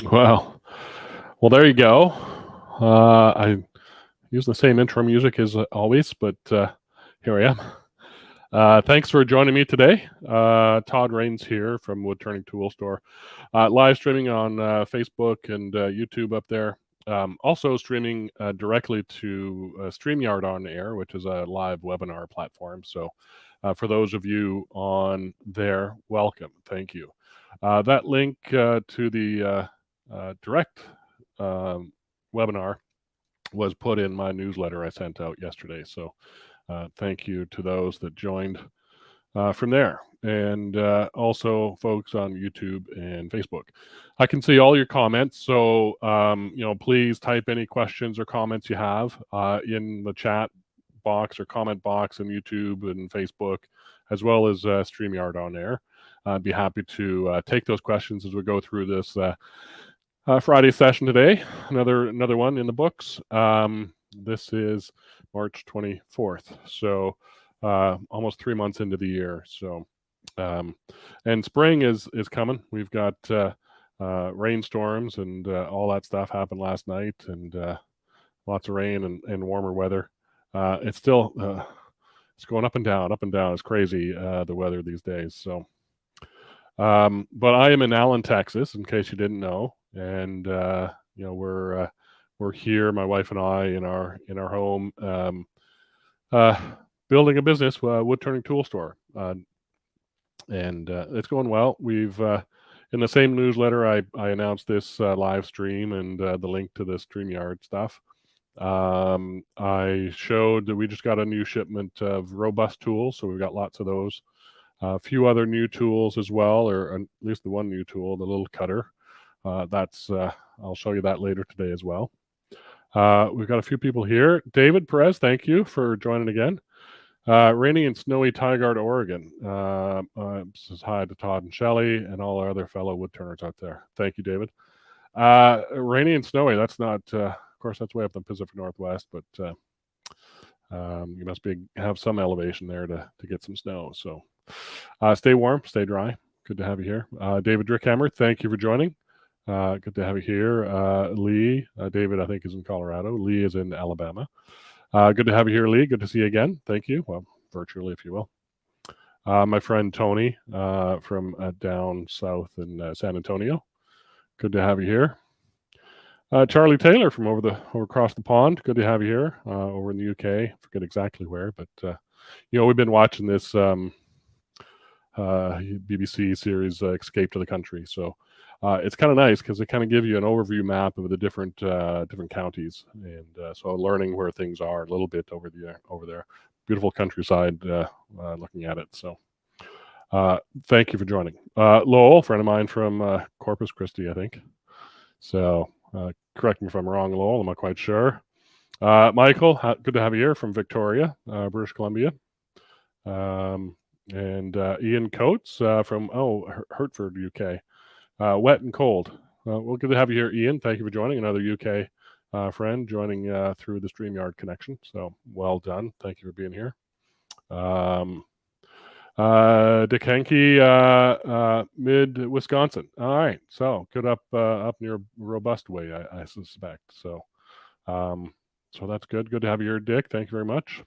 Well, there you go. I use the same intro music as always, but here I am. Thanks for joining me today. Todd Rains here from Woodturning Tool Store, live streaming on Facebook and YouTube up there. Also streaming directly to StreamYard on Air, which is a live webinar platform. So for those of you on there, welcome. Thank you. That link to the direct webinar was put in my newsletter I sent out yesterday. So thank you to those that joined from there, and also folks on YouTube and Facebook. I can see all your comments, so please type any questions or comments you have in the chat box or comment box in YouTube and Facebook, as well as StreamYard on Air. I'd be happy to take those questions as we go through this Friday session today. Another one in the books. This is March 24th, so almost 3 months into the year. So, and spring is coming. We've got rainstorms and all that stuff happened last night, and lots of rain and warmer weather. It's still it's going up and down, up and down. It's crazy the weather these days. So, but I am in Allen, Texas, in case you didn't know, and we're here, my wife and I, in our home, building a business, Woodturning Tool Store, and it's going well. We've in the same newsletter, I announced this live stream and the link to the StreamYard stuff. I showed that we just got a new shipment of robust tools, so we've got lots of those. A few other new tools as well, or at least the one new tool, the little cutter. I'll show you that later today as well. We've got a few people here. David Perez, thank you for joining again. Rainy and snowy Tigard, Oregon. Says hi to Todd and Shelley and all our other fellow woodturners out there. Thank you, David. Rainy and snowy, that's not, of course, that's way up in the Pacific Northwest, but you must have some elevation there to get some snow. So stay warm, stay dry. Good to have you here. David Drickhammer, thank you for joining. Good to have you here. Lee, David, I think, is in Colorado. Lee is in Alabama. Good to have you here, Lee. Good to see you again. Thank you. Well, virtually, if you will. My friend Tony from down south in San Antonio. Good to have you here. Charlie Taylor from over across the pond. Good to have you here. Over in the UK. Forget exactly where, but we've been watching this BBC series, Escape to the Country. So it's kind of nice because they kind of give you an overview map of the different counties, and so learning where things are a little bit over there. Beautiful countryside, looking at it. So thank you for joining. Lowell, friend of mine from Corpus Christi, I think. So correct me if I'm wrong, Lowell. I'm not quite sure. Michael, good to have you here from Victoria, British Columbia. And Ian Coates from Hertford, UK. Wet and cold. Well, good to have you here, Ian. Thank you for joining. Another UK friend joining through the StreamYard connection. So well done. Thank you for being here. Dick Henke, mid Wisconsin. All right. So good up near Robust Way, I suspect. So so that's good. Good to have you here, Dick. Thank you very much.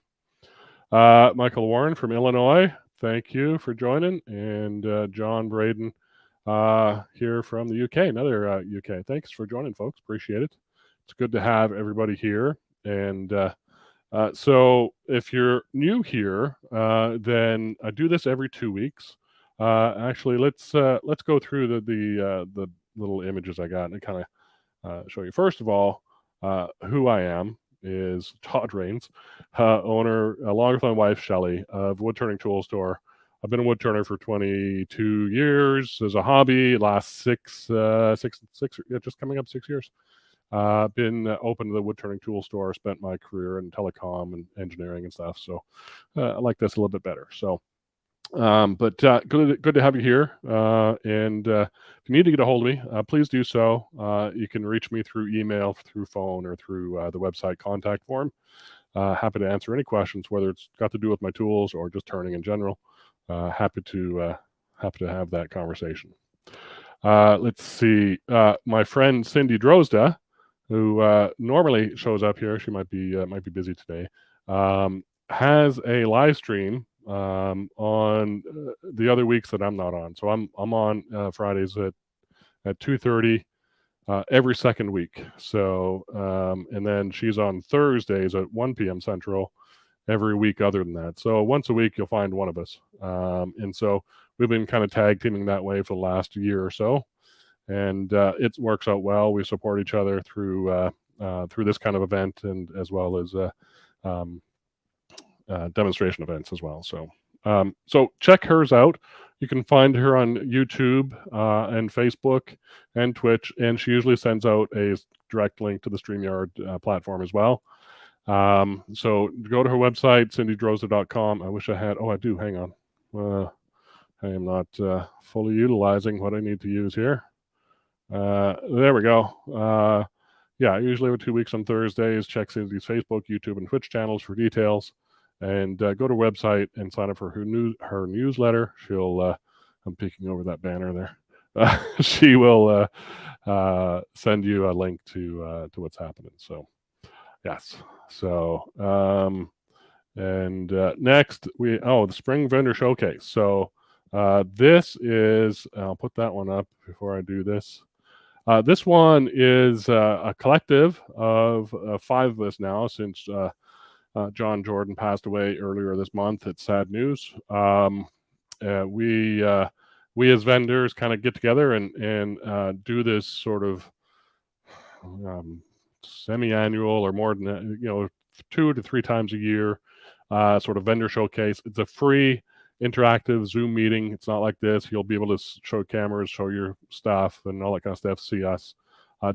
Michael Warren from Illinois. Thank you for joining. And John Braden here from the UK, another UK. Thanks for joining, folks. Appreciate it. It's good to have everybody here. And so if you're new here, then I do this every 2 weeks. Actually, let's go through the little images I got and kind of show you. First of all, who I am is Todd Rains, owner, along with my wife Shelley, of Woodturning Tool Store. I've been a woodturner for 22 years as a hobby. Last six, just coming up 6 years. Been open to the Woodturning Tool Store. Spent my career in telecom and engineering and stuff. So I like this a little bit better. So, but good to have you here. And if you need to get a hold of me, please do so. You can reach me through email, through phone, or through the website contact form. Happy to answer any questions, whether it's got to do with my tools or just turning in general. Happy to have that conversation. Let's see. My friend Cindy Drozda, who normally shows up here, she might be busy today, has a live stream on the other weeks that I'm not on. So I'm on Fridays at 2:30 every second week. So and then she's on Thursdays at 1 p.m. Central every week other than that. So once a week you'll find one of us. And so we've been kind of tag teaming that way for the last year or so, and it works out well. We support each other through this kind of event, and as well as um, demonstration events as well. So check hers out. You can find her on YouTube and Facebook and Twitch, and she usually sends out a direct link to the StreamYard platform as well. So go to her website, cindydrozda.com. I wish I had. Oh, I do. Hang on. I am not fully utilizing what I need to use here. There we go. Yeah, usually every 2 weeks on Thursdays. Check Cindy's Facebook, YouTube, and Twitch channels for details. And go to her website and sign up for her newsletter. She'll. I'm peeking over that banner there. She will send you a link to what's happening. So, yes. So, and next the Spring Vendor Showcase. So, this is. I'll put that one up before I do this. This one is a collective of 5 of us now, since John Jordan passed away earlier this month. It's sad news. We as vendors kind of get together and do this sort of semi-annual, or more than that, 2 to 3 times a year, sort of vendor showcase. It's a free interactive Zoom meeting. It's not like this. You'll be able to show cameras, show your stuff, and all that kind of stuff. See us.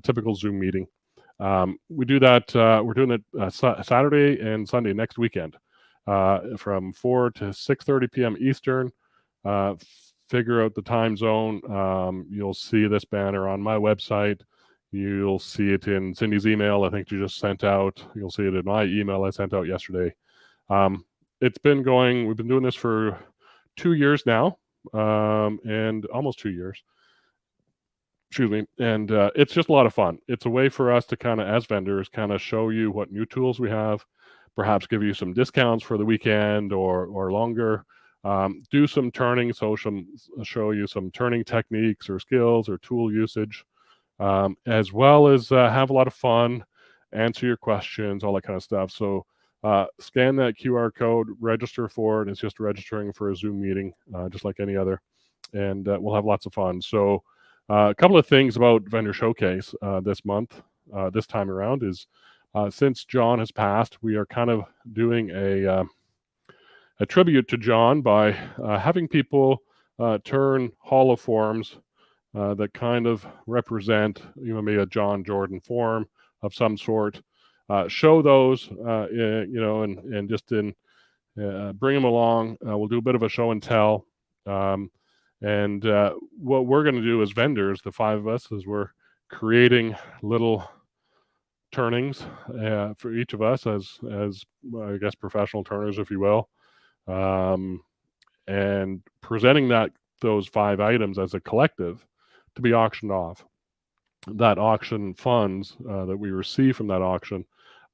Typical Zoom meeting. We do that. We're doing it Saturday and Sunday next weekend, from 4 to 6:30 p.m. Eastern. Figure out the time zone. You'll see this banner on my website. You'll see it in Cindy's email, I think you just sent out. You'll see it in my email I sent out yesterday. It's been going. We've been doing this for 2 years now, and almost 2 years. Excuse me. And it's just a lot of fun. It's a way for us to kind of, as vendors, kind of show you what new tools we have, perhaps give you some discounts for the weekend or longer. Do some turning, show you some turning techniques or skills or tool usage, as well as have a lot of fun, answer your questions, all that kind of stuff. So scan that QR code, register for it. It's just registering for a Zoom meeting, just like any other, and we'll have lots of fun. So a couple of things about Vendor Showcase this month, this time around, is since John has passed, we are kind of doing a tribute to John by having people turn Hall of Forms that kind of represent, maybe a John Jordan form of some sort. Show those, and just bring them along. We'll do a bit of a show and tell. And what we're going to do as vendors, the 5 of us, is we're creating little turnings for each of us as I guess professional turners, if you will, and presenting those 5 items as a collective to be auctioned off. That auction funds that we receive from that auction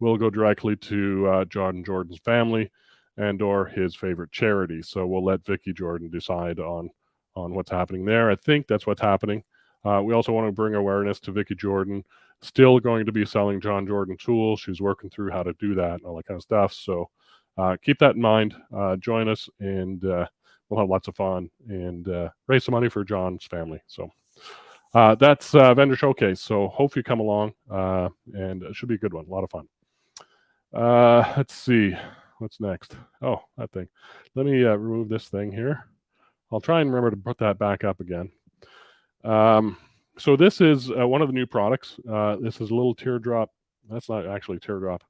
will go directly to John Jordan's family and or his favorite charity. So we'll let Vicki Jordan decide on what's happening there. I think that's what's happening. We also want to bring awareness to Vicki Jordan. Still going to be selling John Jordan tools. She's working through how to do that and all that kind of stuff. So keep that in mind. Join us, and we'll have lots of fun and raise some money for John's family. So that's Vendor Showcase. So hope you come along, and it should be a good one. A lot of fun. Let's see. What's next? Oh, that thing. Let me remove this thing here. I'll try and remember to put that back up again. So this is one of the new products. This is a little teardrop. That's not actually a teardrop.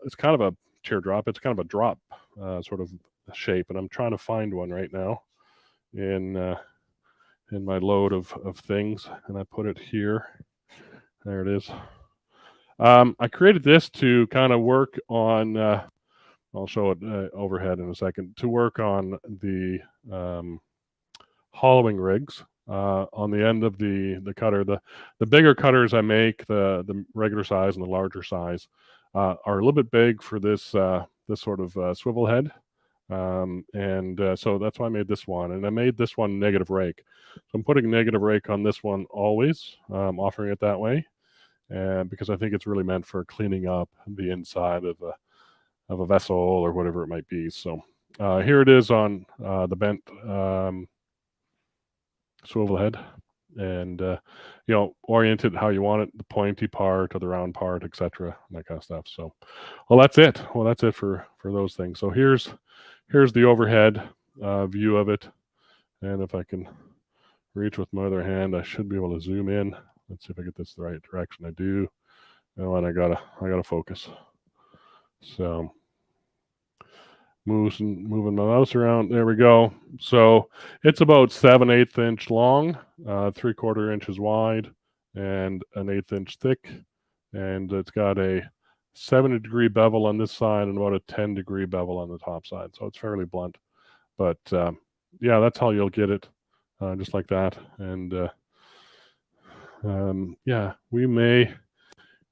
It's kind of a teardrop. It's kind of a drop sort of shape, and I'm trying to find one right now in my load of things, and I put it here. There it is. I created this to kind of work on. I'll show it overhead in a second. To work on the hollowing rigs on the end of the cutter. The bigger cutters I make, the regular size and the larger size, are a little bit big for this this sort of swivel head. So that's why I made this one, and I made this one negative rake. So I'm putting negative rake on this one always, offering it that way, and because I think it's really meant for cleaning up the inside of a vessel or whatever it might be. So here it is on the bent swivel head, and orient it how you want it, the pointy part or the round part, etc., that kind of stuff. So that's it for those things. So here's the overhead view of it, and if I can reach with my other hand, I should be able to zoom in. Let's see if I get this the right direction. I do. And I gotta focus. So moving my mouse around. There we go. So it's about 7/8 inch long, 3/4 inches wide, and an 1/8 inch thick, and it's got a 70-degree bevel on this side and about a 10-degree bevel on the top side. So it's fairly blunt, but yeah, that's how you'll get it, just like that. And yeah, we may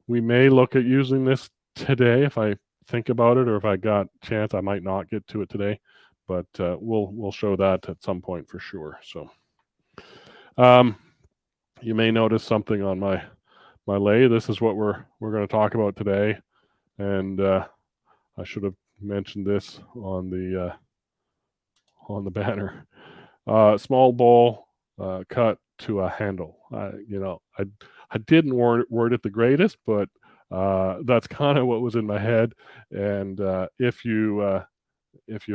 look at using this today if I think about it, or if I got a chance. I might not get to it today, but we'll show that at some point for sure. So you may notice something on my lathe. This is what we're going to talk about today, and I should have mentioned this on the banner. Small bowl cut to a handle. I didn't word it the greatest, but that's kind of what was in my head. And if you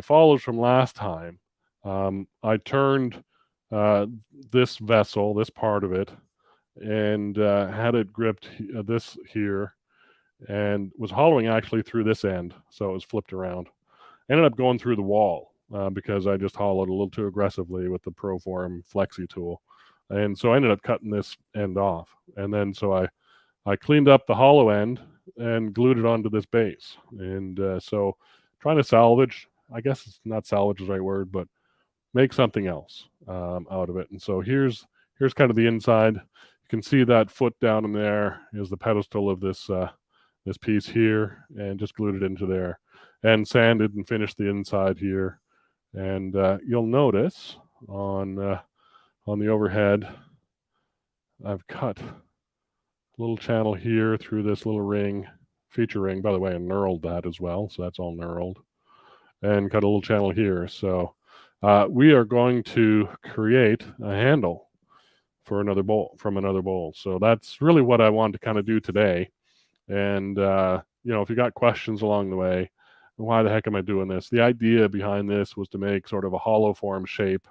followed from last time, I turned this vessel, this part of it, and had it gripped this here, and was hollowing actually through this end, so it was flipped around. Ended up going through the wall because I just hollowed a little too aggressively with the Proform Flexi tool, and so I ended up cutting this end off. And then so I cleaned up the hollow end and glued it onto this base. And so trying to salvage, I guess it's not salvage is the right word, but make something else out of it. And so here's kind of the inside. You can see that foot down in there is the pedestal of this this piece here, and just glued it into there and sanded and finished the inside here. And you'll notice on the overhead, I've cut a little channel here through this little ring, feature ring. By the way, I knurled that as well, so that's all knurled. And cut a little channel here. So we are going to create a handle for another bowl, from another bowl. So that's really what I wanted to kind of do today. And if you got questions along the way, why the heck am I doing this? The idea behind this was to make sort of a hollow form shape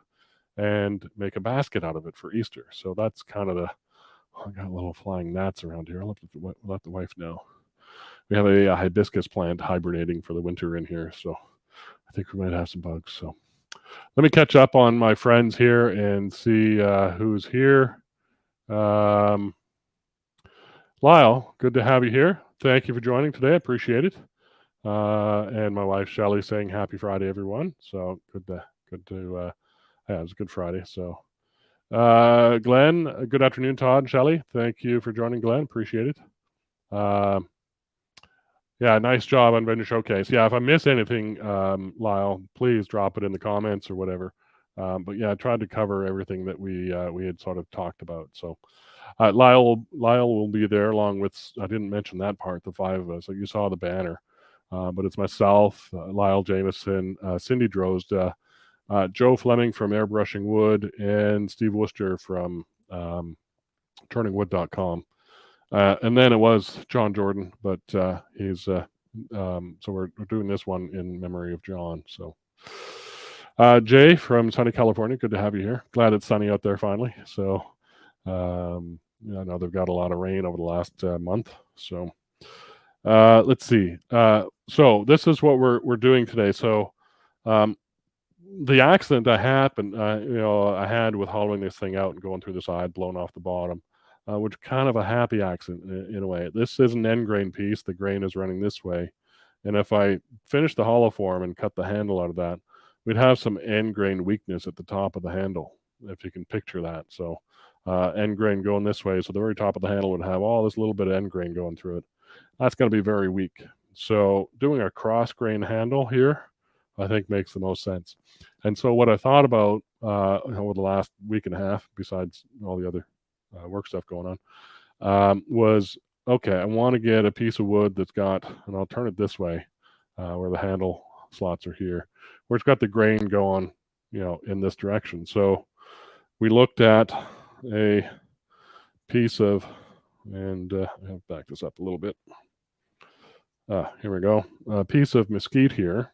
and make a basket out of it for Easter. So that's kind of I got little flying gnats around here. I'll have to let the wife know. We have a hibiscus plant hibernating for the winter in here, so I think we might have some bugs. So let me catch up on my friends here and see who's here. Lyle, good to have you here. Thank you for joining today. I appreciate it. And my wife Shelly saying happy Friday, everyone. So good to yeah, it was a good Friday. So Glenn, good afternoon, Todd and Shelly. Thank you for joining, Glenn. Appreciate it. Yeah, nice job on Vendor Showcase. Yeah, if I miss anything, Lyle, please drop it in the comments or whatever. But yeah, I tried to cover everything that we had sort of talked about. So Lyle will be there along with, I didn't mention that part, the five of us. So you saw the banner. But it's myself, Lyle Jameson, Cindy Drozda, Joe Fleming from Airbrushing Wood, and Steve Worcester from turningwood.com. And then it was John Jordan, but he's so we're doing this one in memory of John. So Jay from sunny California, good to have you here. Glad it's sunny out there finally. So I know they've got a lot of rain over the last month. So let's see. So this is what we're doing today. So the accident I had with hollowing this thing out and going through the side, blown off the bottom, which kind of a happy accident in a way. This is an end grain piece. The grain is running this way. And if I finish the hollow form and cut the handle out of that, we'd have some end grain weakness at the top of the handle. if you can picture that. So end grain going this way, so the very top of the handle would have all this little bit of end grain going through it. That's going to be very weak. So doing a cross grain handle here, I think makes the most sense. And so what I thought about over the last week and a half, besides all the other work stuff going on, was, okay, I want to get a piece of wood that's got, and I'll turn it this way, where the handle slots are here, where it's got the grain going, in this direction. So we looked at a piece of, and I'll back this up a little bit. Here we go. A piece of mesquite here.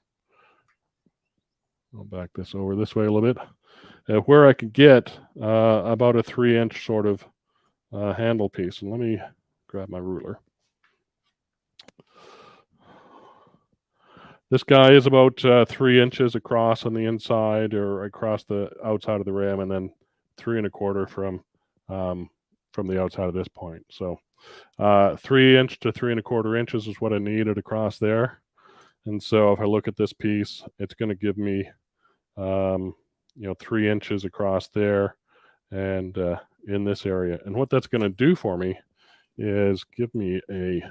I'll back this over this way a little bit, where I could get about a 3-inch sort of handle piece. And let me grab my ruler. This guy is about 3 inches across on the inside, or across the outside of the rim, and then 3 1/4 from the outside of this point. So 3 inch to 3 1/4 inches is what I needed across there. And so if I look at this piece, it's going to give me 3 inches across there, and in this area. And what that's going to do for me is give me a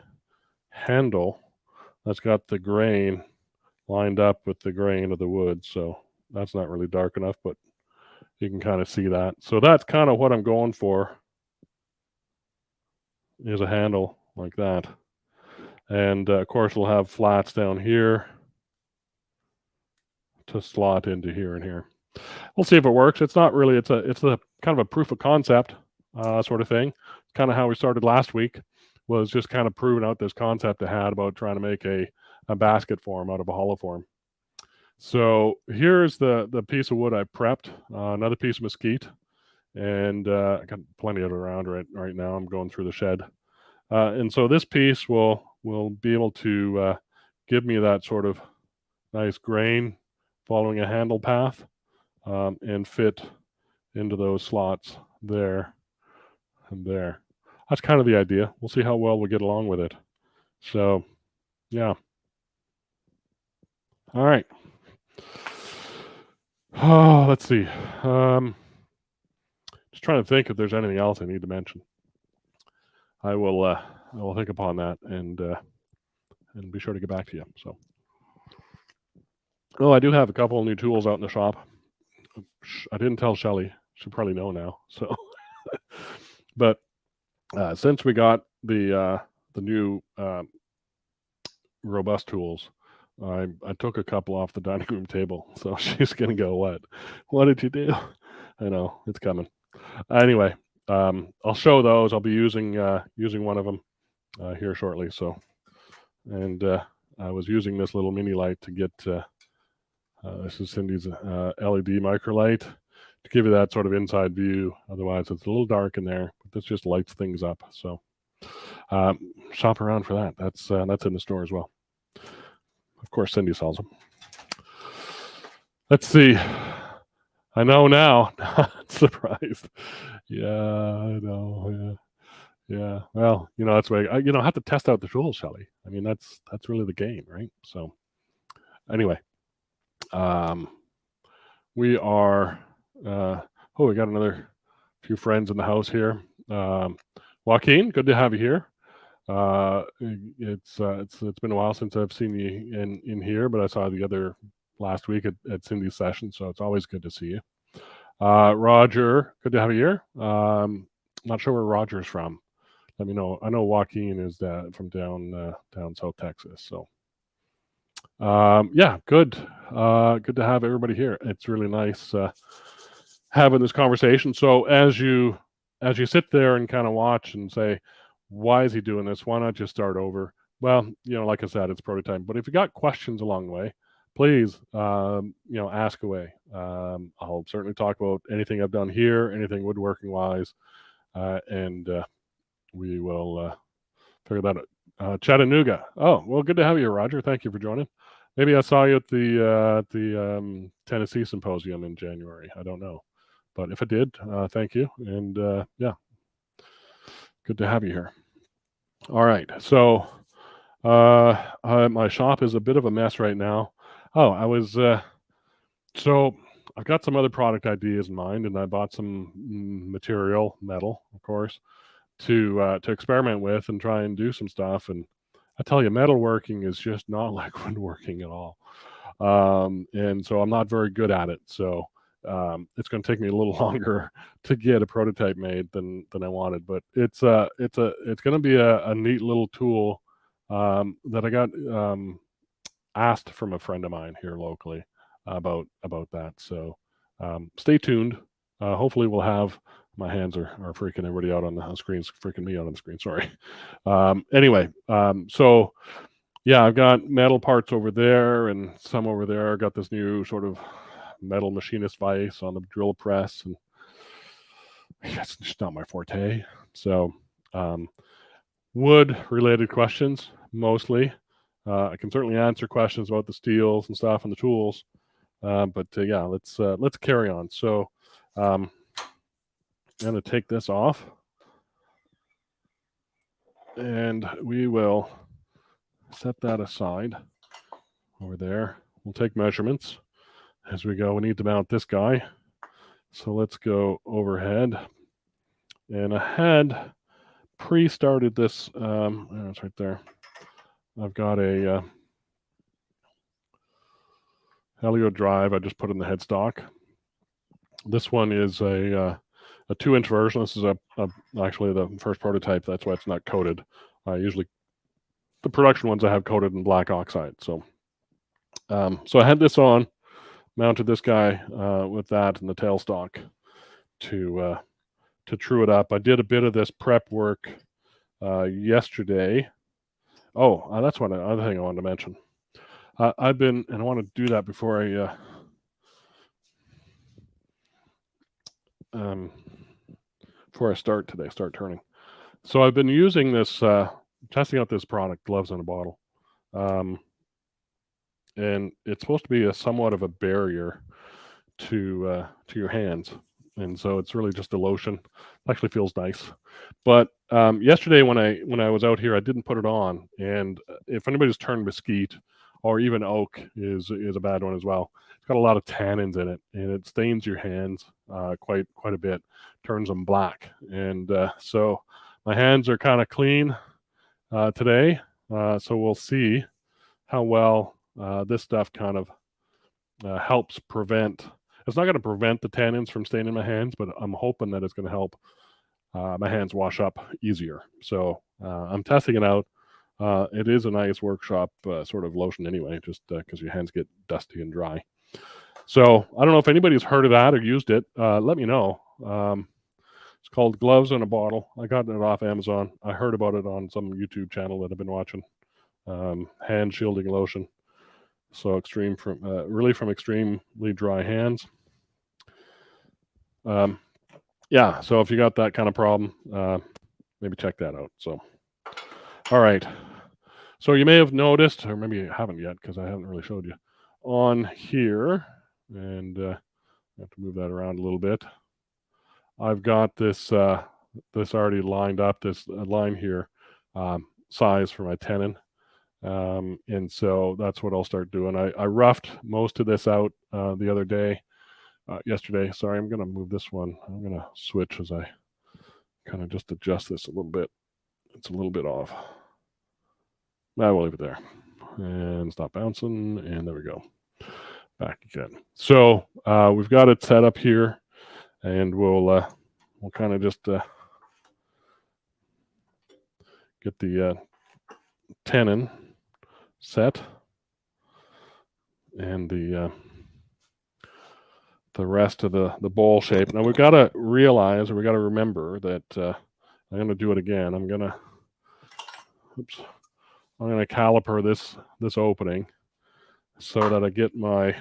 handle that's got the grain lined up with the grain of the wood. So that's not really dark enough, but you can kind of see that. So that's kind of what I'm going for, is a handle like that. And of course we'll have flats down here to slot into here and here. We'll see if it works. It's not really, it's a kind of a proof of concept sort of thing. Kind of how we started last week, was just kind of proving out this concept I had about trying to make a basket form out of a hollow form. So here's the piece of wood I prepped, another piece of mesquite, and I got plenty of it around right now. I'm going through the shed. And so this piece will be able to give me that sort of nice grain following a handle path, and fit into those slots there and there. That's kind of the idea. We'll see how well we get along with it. So, yeah. All right. Oh, let's see. Just trying to think if there's anything else I need to mention. I will think upon that and be sure to get back to you. So, I do have a couple of new tools out in the shop. I didn't tell Shelly. She'll probably know now. So, but since we got the new robust tools, I took a couple off the dining room table. So she's gonna go, what did you do? I know, it's coming. Anyway, I'll show those. I'll be using one of them here shortly. So, and I was using this little mini light to get this is Cindy's LED micro light, to give you that sort of inside view. Otherwise it's a little dark in there, but this just lights things up. So shop around for that. That's in the store as well. Of course, Cindy sells them. Let's see. I know now. Not surprised. Yeah, I know. Yeah. Well, that's why I have to test out the tools, Shelly. I mean, that's really the game, right? So, anyway, we are. We got another few friends in the house here. Joaquin, good to have you here. It's been a while since I've seen you in here, but I saw the other last week at Cindy's session, so it's always good to see you. Roger, good to have you here. Not sure where Roger's from. Let me know. I know Joaquin is from down South Texas. So, yeah, good. Good to have everybody here. It's really nice having this conversation. So as you sit there and kind of watch and say, why is he doing this? Why not just start over? Well, like I said, it's prototype. But if you got questions along the way, please, ask away. I'll certainly talk about anything I've done here, anything woodworking wise, and we will figure that out. Chattanooga. Oh, well, good to have you, Roger. Thank you for joining. Maybe I saw you at the Tennessee Symposium in January. I don't know, but if I did, thank you, and yeah, good to have you here. All right, so my shop is a bit of a mess right now. Oh, I was so I've got some other product ideas in mind, and I bought some material, metal, of course, to experiment with and try and do some stuff. And I tell you, metalworking is just not like woodworking at all. And so I'm not very good at it. So it's going to take me a little longer to get a prototype made than I wanted. But it's going to be a neat little tool that I got asked from a friend of mine here locally about that. So stay tuned. Hopefully, we'll have. My hands are freaking everybody out on the screens, freaking me out on the screen. Sorry. Anyway, so yeah, I've got metal parts over there and some over there. I got this new sort of metal machinist vise on the drill press, and it's just not my forte. So, wood related questions mostly. I can certainly answer questions about the steels and stuff and the tools, but yeah, let's carry on. So, I'm going to take this off, and we will set that aside over there. We'll take measurements as we go. We need to mount this guy. So let's go overhead. And I had pre-started this. It's right there. I've got a Helio drive. I just put in the headstock. This one is a 2-inch version. This is actually the first prototype. That's why it's not coated. Usually the production ones I have coated in black oxide. So I had this on, mounted this guy with that and the tailstock to true it up. I did a bit of this prep work yesterday. Oh, that's one other thing I wanted to mention. I've been, and I want to do that before I start turning. So I've been using this, testing out this product, Gloves in a Bottle. And it's supposed to be somewhat of a barrier to your hands. And so it's really just a lotion. It actually feels nice. But yesterday when I was out here, I didn't put it on. And if anybody's turned mesquite or even oak is a bad one as well. It's got a lot of tannins in it, and it stains your hands quite a bit, turns them black. And so my hands are kind of clean today. So we'll see how well this stuff kind of helps prevent. It's not going to prevent the tannins from staining my hands, but I'm hoping that it's going to help my hands wash up easier. So I'm testing it out. It is a nice workshop sort of lotion anyway, just because your hands get dusty and dry. So I don't know if anybody's heard of that or used it. Let me know. It's called Gloves in a Bottle. I got it off Amazon. I heard about it on some YouTube channel that I've been watching. Hand shielding lotion. So really from extremely dry hands. Yeah, so if you got that kind of problem, maybe check that out. So, all right. So you may have noticed, or maybe you haven't yet because I haven't really showed you, on here, and I have to move that around a little bit. I've got this already lined up, this line here, size for my tenon. And so that's what I'll start doing. I roughed most of this out the other day, yesterday. Sorry, I'm going to move this one. I'm going to switch as I kind of just adjust this a little bit. It's a little bit off. I will leave it there and stop bouncing. And there we go. Back again. So we've got it set up here, and we'll kind of just get the tenon set and the rest of the bowl shape. Now we've got to realize, or we got to remember that I'm going to do it again. I'm going to caliper this opening so that I get my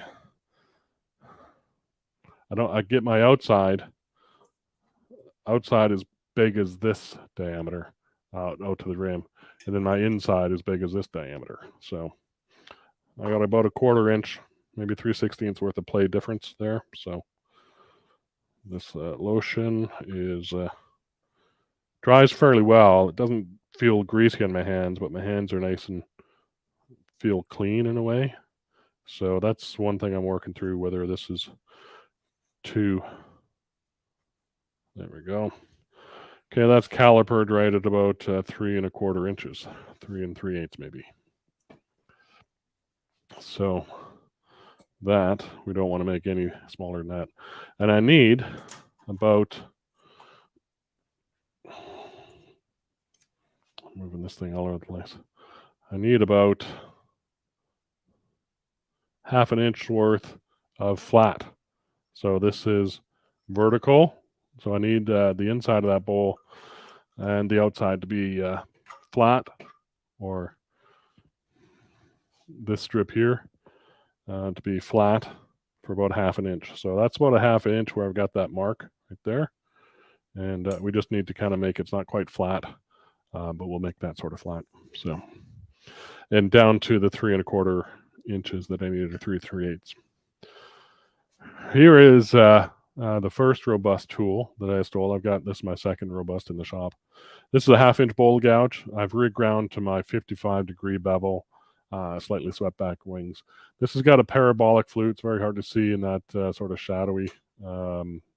outside as big as this diameter out to the rim, and then my inside as big as this diameter. So I got about a 1/4 inch, maybe 3/16 worth of play difference there. So this lotion dries fairly well. It doesn't feel greasy on my hands, but my hands are nice and feel clean in a way. So that's one thing I'm working through, whether this is 2. There we go. Okay, that's calipered right at about 3 1/4 inches, 3 3/8 maybe. So that, we don't want to make any smaller than that. And I need about, I'm moving this thing all over the place. I need about 1/2 inch worth of flat. So this is vertical. So I need the inside of that bowl and the outside to be flat, or this strip here to be flat for about 1/2 inch. So that's about 1/2 inch where I've got that mark right there. And we just need to kind of make it's not quite flat, but we'll make that sort of flat. So, and down to the 3 1/4 inches that I needed, or 3 3/8. Here is the first robust tool that I stole. I've got, this is my second robust in the shop. This is a 1/2 inch bowl gouge. I've reground to my 55-degree bevel, slightly swept back wings. This has got a parabolic flute. It's very hard to see in that sort of shadowy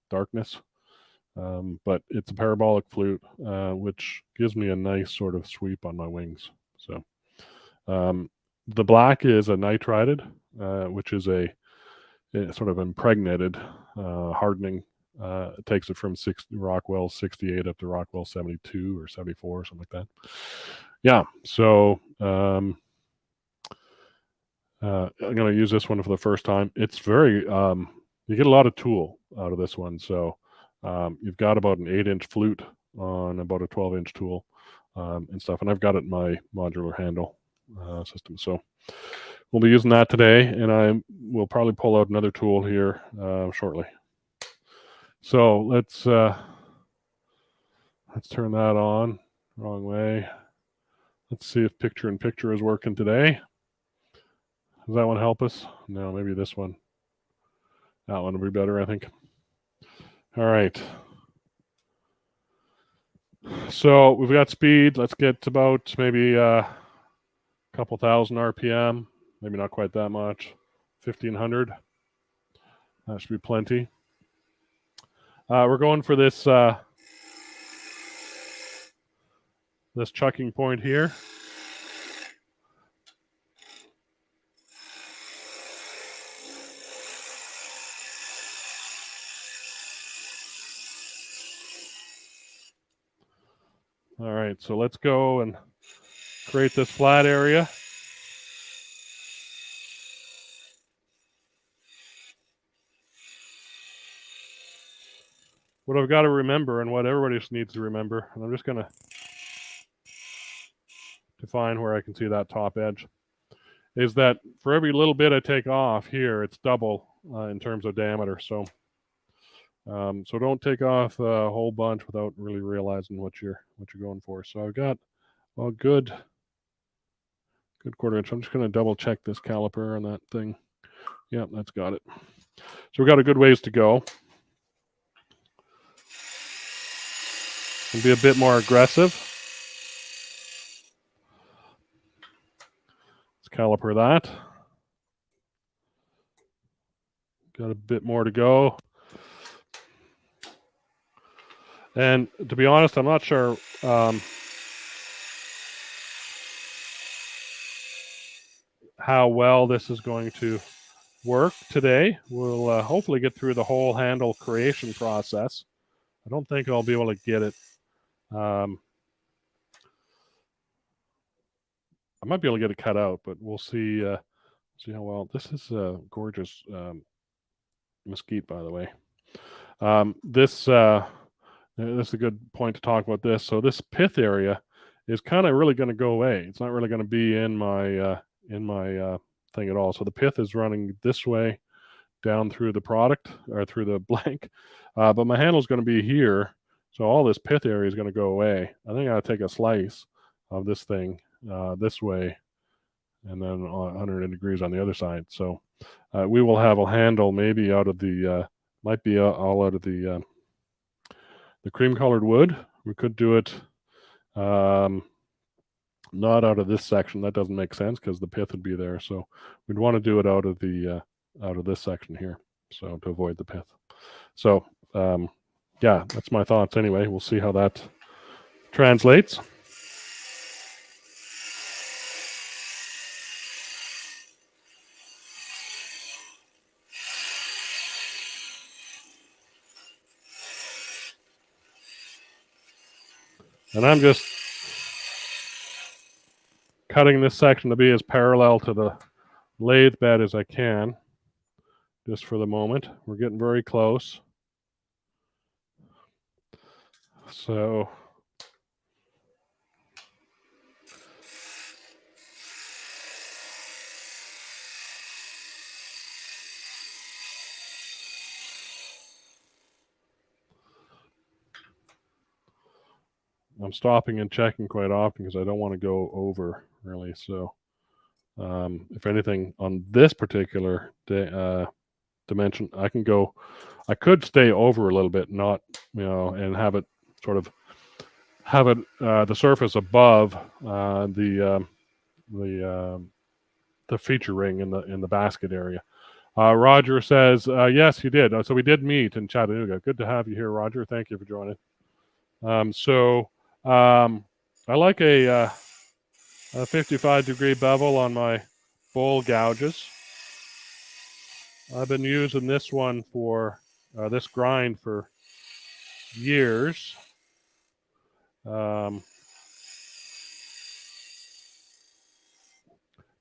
darkness. But it's a parabolic flute, which gives me a nice sort of sweep on my wings. So the black is a nitrided, which is a sort of impregnated hardening. It takes it from Rockwell 68 up to Rockwell 72 or 74, something like that. Yeah, so I'm going to use this one for the first time. It's very, you get a lot of tool out of this one. So you've got about an 8-inch flute on about a 12-inch tool and stuff. And I've got it in my modular handle system. So we'll be using that today, and I will probably pull out another tool here shortly. So let's turn that on. Wrong way. Let's see if picture-in-picture is working today. Does that one help us? No, maybe this one. That one will be better, I think. All right. So we've got speed. Let's get to about maybe a couple thousand RPM. Maybe not quite that much. 1,500. That should be plenty. We're going for this this chucking point here. All right, so let's go and create this flat area. What I've got to remember, and what everybody just needs to remember, and I'm just going to define where I can see that top edge, is that for every little bit I take off here, it's double in terms of diameter. So so don't take off a whole bunch without really realizing what you're going for. So I've got a good 1/4 inch. I'm just going to double check this caliper on that thing. Yeah, that's got it. So we've got a good ways to go. And be a bit more aggressive. Let's caliper that. Got a bit more to go. And to be honest, I'm not sure how well this is going to work today. We'll hopefully get through the whole handle creation process. I don't think I'll be able to get it. I might be able to get it cut out, but we'll see. See how well. This is a gorgeous mesquite, by the way. This is a good point to talk about this. So this pith area is kind of really going to go away. It's not really going to be in my thing at all. So the pith is running this way down through the product, or through the blank, but my handle is going to be here. So all this pith area is going to go away. I think I'll take a slice of this thing this way, and then 180 degrees on the other side. So we will have a handle maybe out of the, might be all out of the cream colored wood. We could do it not out of this section. That doesn't make sense because the pith would be there. So we'd want to do it out of the out of this section here, so to avoid the pith. So yeah, that's my thoughts anyway. We'll see how that translates. And I'm just cutting this section to be as parallel to the lathe bed as I can, just for the moment. We're getting very close. So I'm stopping and checking quite often because I don't want to go over, really. So if anything, on this particular dimension, I could stay over a little bit, not, and have it sort of the surface above the feature ring in the basket area. Roger says, yes, you did. So we did meet in Chattanooga. Good to have you here, Roger. Thank you for joining. I like a 55-degree bevel on my bowl gouges. I've been using this one for this grind for years.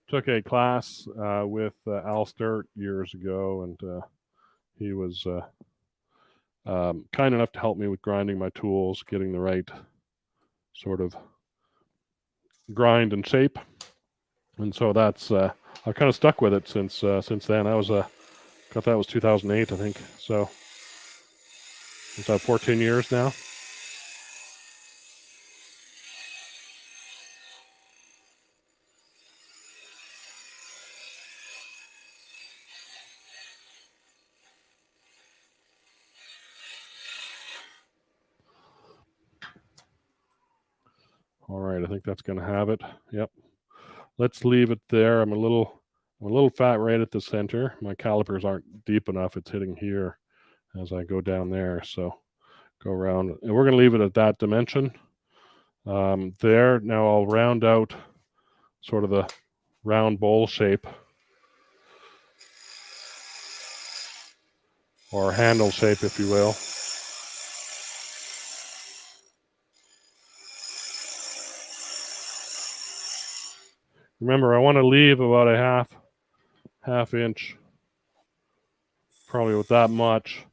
Took a class with Al Sturt years ago, and he was kind enough to help me with grinding my tools, getting the right sort of grind and shape. And so that's I've kind of stuck with it since then. That was that was 2008, I think. So it's 14 years now. All right, I think that's going to have it. Yep. Let's leave it there. I'm a little fat right at the center. My calipers aren't deep enough. It's hitting here as I go down there. So go around, and we're going to leave it at that dimension. There. Now I'll round out sort of the round bowl shape, or handle shape, if you will. Remember, I want to leave about a half inch, probably with that much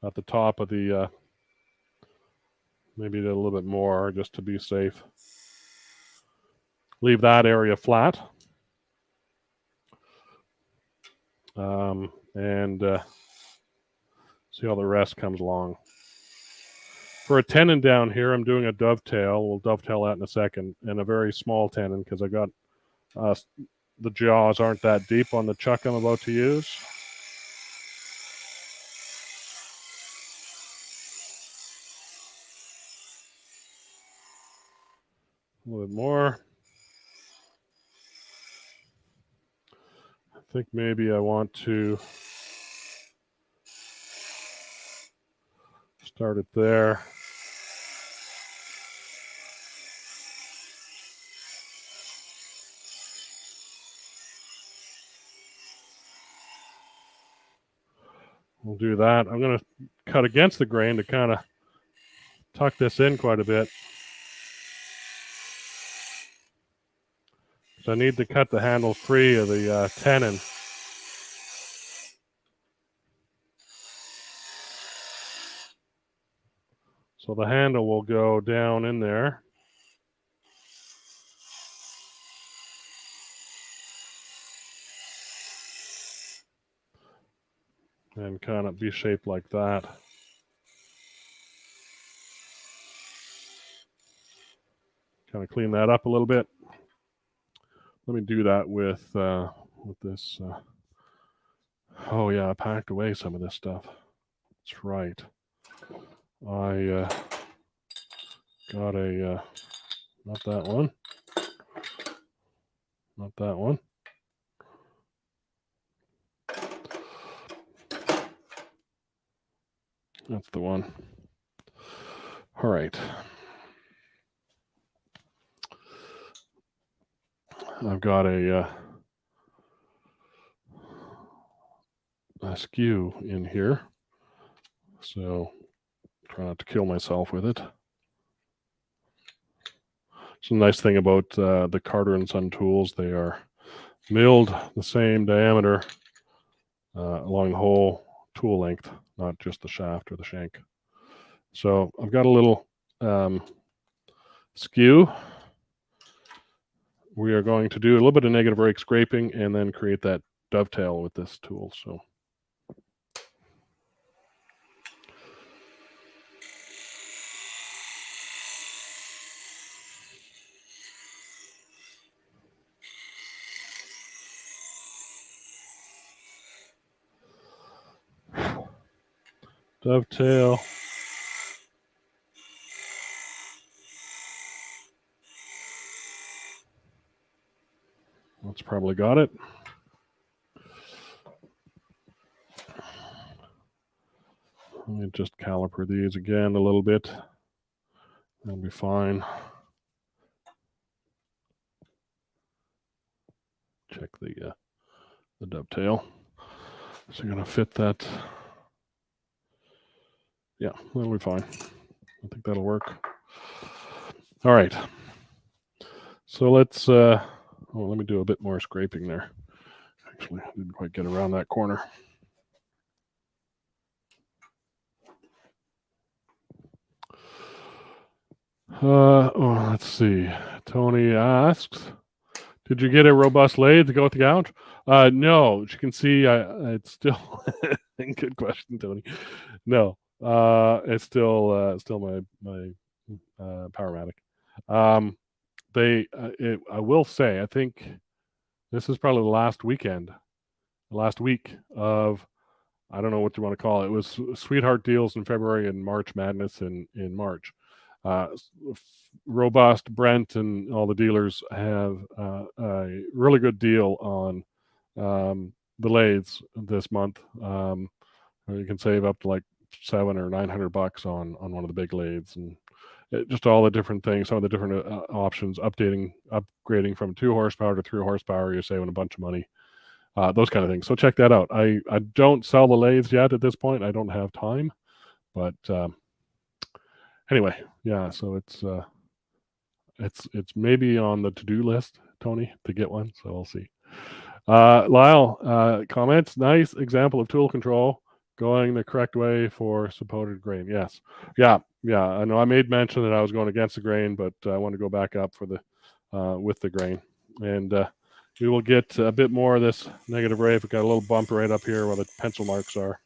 at the top of the, maybe a little bit more just to be safe. Leave that area flat. And see how the rest comes along. For a tenon down here, I'm doing a dovetail. We'll dovetail that in a second, and a very small tenon because I got the jaws aren't that deep on the chuck I'm about to use. A little bit more. I think maybe I want to start it there. We'll do that. I'm going to cut against the grain to kind of tuck this in quite a bit. So I need to cut the handle free of the tenon. So the handle will go down in there. And kind of be shaped like that. Kind of clean that up a little bit. Let me do that with this. Oh yeah, I packed away some of this stuff. That's right. I got a not that one. Not that one. That's the one. All right. I've got a skew in here, so try not to kill myself with it. So the nice thing about the Carter & Son tools, they are milled the same diameter along the whole tool length, not just the shaft or the shank. So I've got a little skew. We are going to do a little bit of negative rake scraping and then create that dovetail with this tool. So dovetail. That's probably got it. Let me just caliper these again a little bit. That'll be fine. Check the dovetail. So you're going to fit that. Yeah, that'll be fine. I think that'll work. All right. So let's, let me do a bit more scraping there. Actually, I didn't quite get around that corner. Let's see. Tony asks, did you get a robust lathe to go with the gouge? No, as you can see, it's still, good question, Tony. No, it's still my Powermatic. I will say, I think this is probably the last week of, I don't know what you want to call it. It was Sweetheart Deals in February and March Madness in March. Robust, Brent, and all the dealers have a really good deal on the lathes this month. You can save up to like $700 or $900 on one of the big lathes, and just all the different things, some of the different options, upgrading from 2 horsepower to 3 horsepower. You're saving a bunch of money. Those kind of things. So check that out. I don't sell the lathes yet at this point. I don't have time, but anyway, yeah. So it's maybe on the to-do list, Tony, to get one. So we'll see. Lyle comments, nice example of tool control going the correct way for supported grain. Yes. Yeah. I know I made mention that I was going against the grain, but I want to go back up for the with the grain. And we will get a bit more of this negative rake. We've got a little bump right up here where the pencil marks are.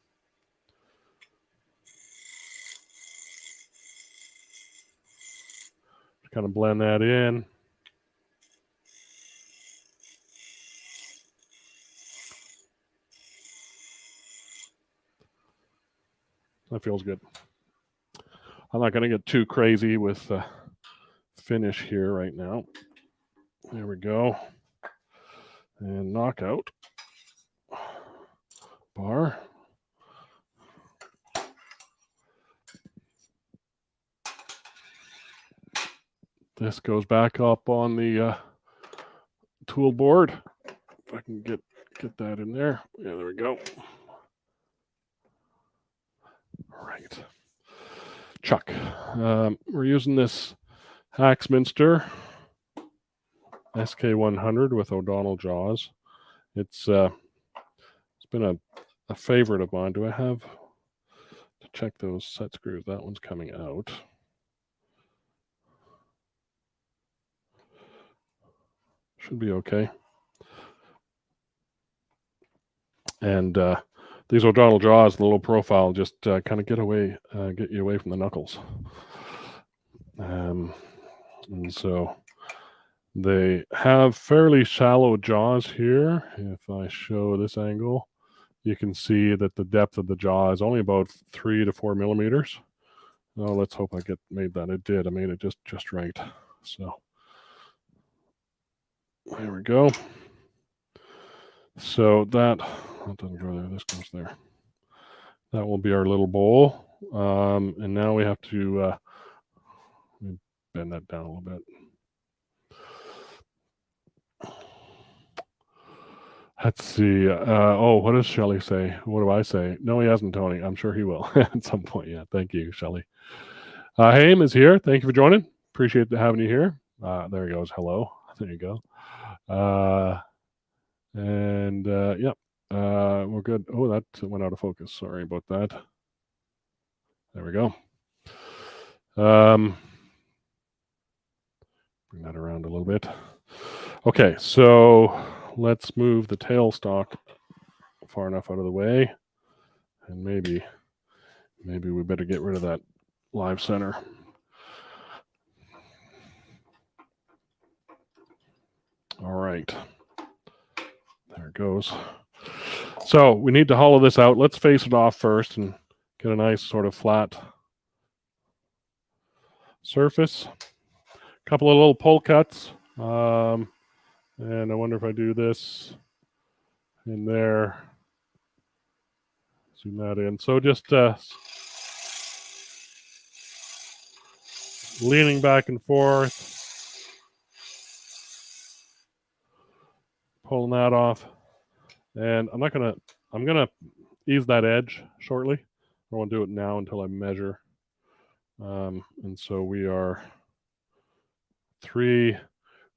Just kind of blend that in. That feels good. I'm not going to get too crazy with the finish here right now. There we go. And knockout bar. This goes back up on the tool board. If I can get that in there. Yeah, there we go. All right. Chuck. We're using this Axminster SK100 with O'Donnell jaws. It's been a favorite of mine. Do I have to check those set screws? That one's coming out. Should be okay. And these O'Donnell jaws, the low profile, just kind of get you away from the knuckles. And so they have fairly shallow jaws here. If I show this angle, you can see that the depth of the jaw is only about 3 to 4 millimeters. Oh, let's hope I made that. It did. I made it just right. So there we go. So that doesn't go there. This goes there. That will be our little bowl. And now we have to bend that down a little bit. Let's see. What does Shelley say? What do I say? No, he hasn't, Tony. I'm sure he will at some point. Yeah, thank you, Shelley. Haim is here. Thank you for joining. Appreciate having you here. There he goes. Hello. There you go. We're good. Oh, that went out of focus. Sorry about that. There we go. Bring that around a little bit. Okay, so let's move the tailstock far enough out of the way, and maybe we better get rid of that live center. All right, there it goes. So we need to hollow this out. Let's face it off first and get a nice sort of flat surface. A couple of little pull cuts, and I wonder if I do this in there. Zoom that in. So just leaning back and forth, pulling that off, and I'm gonna ease that edge shortly. I won't do it now until I measure. And so we're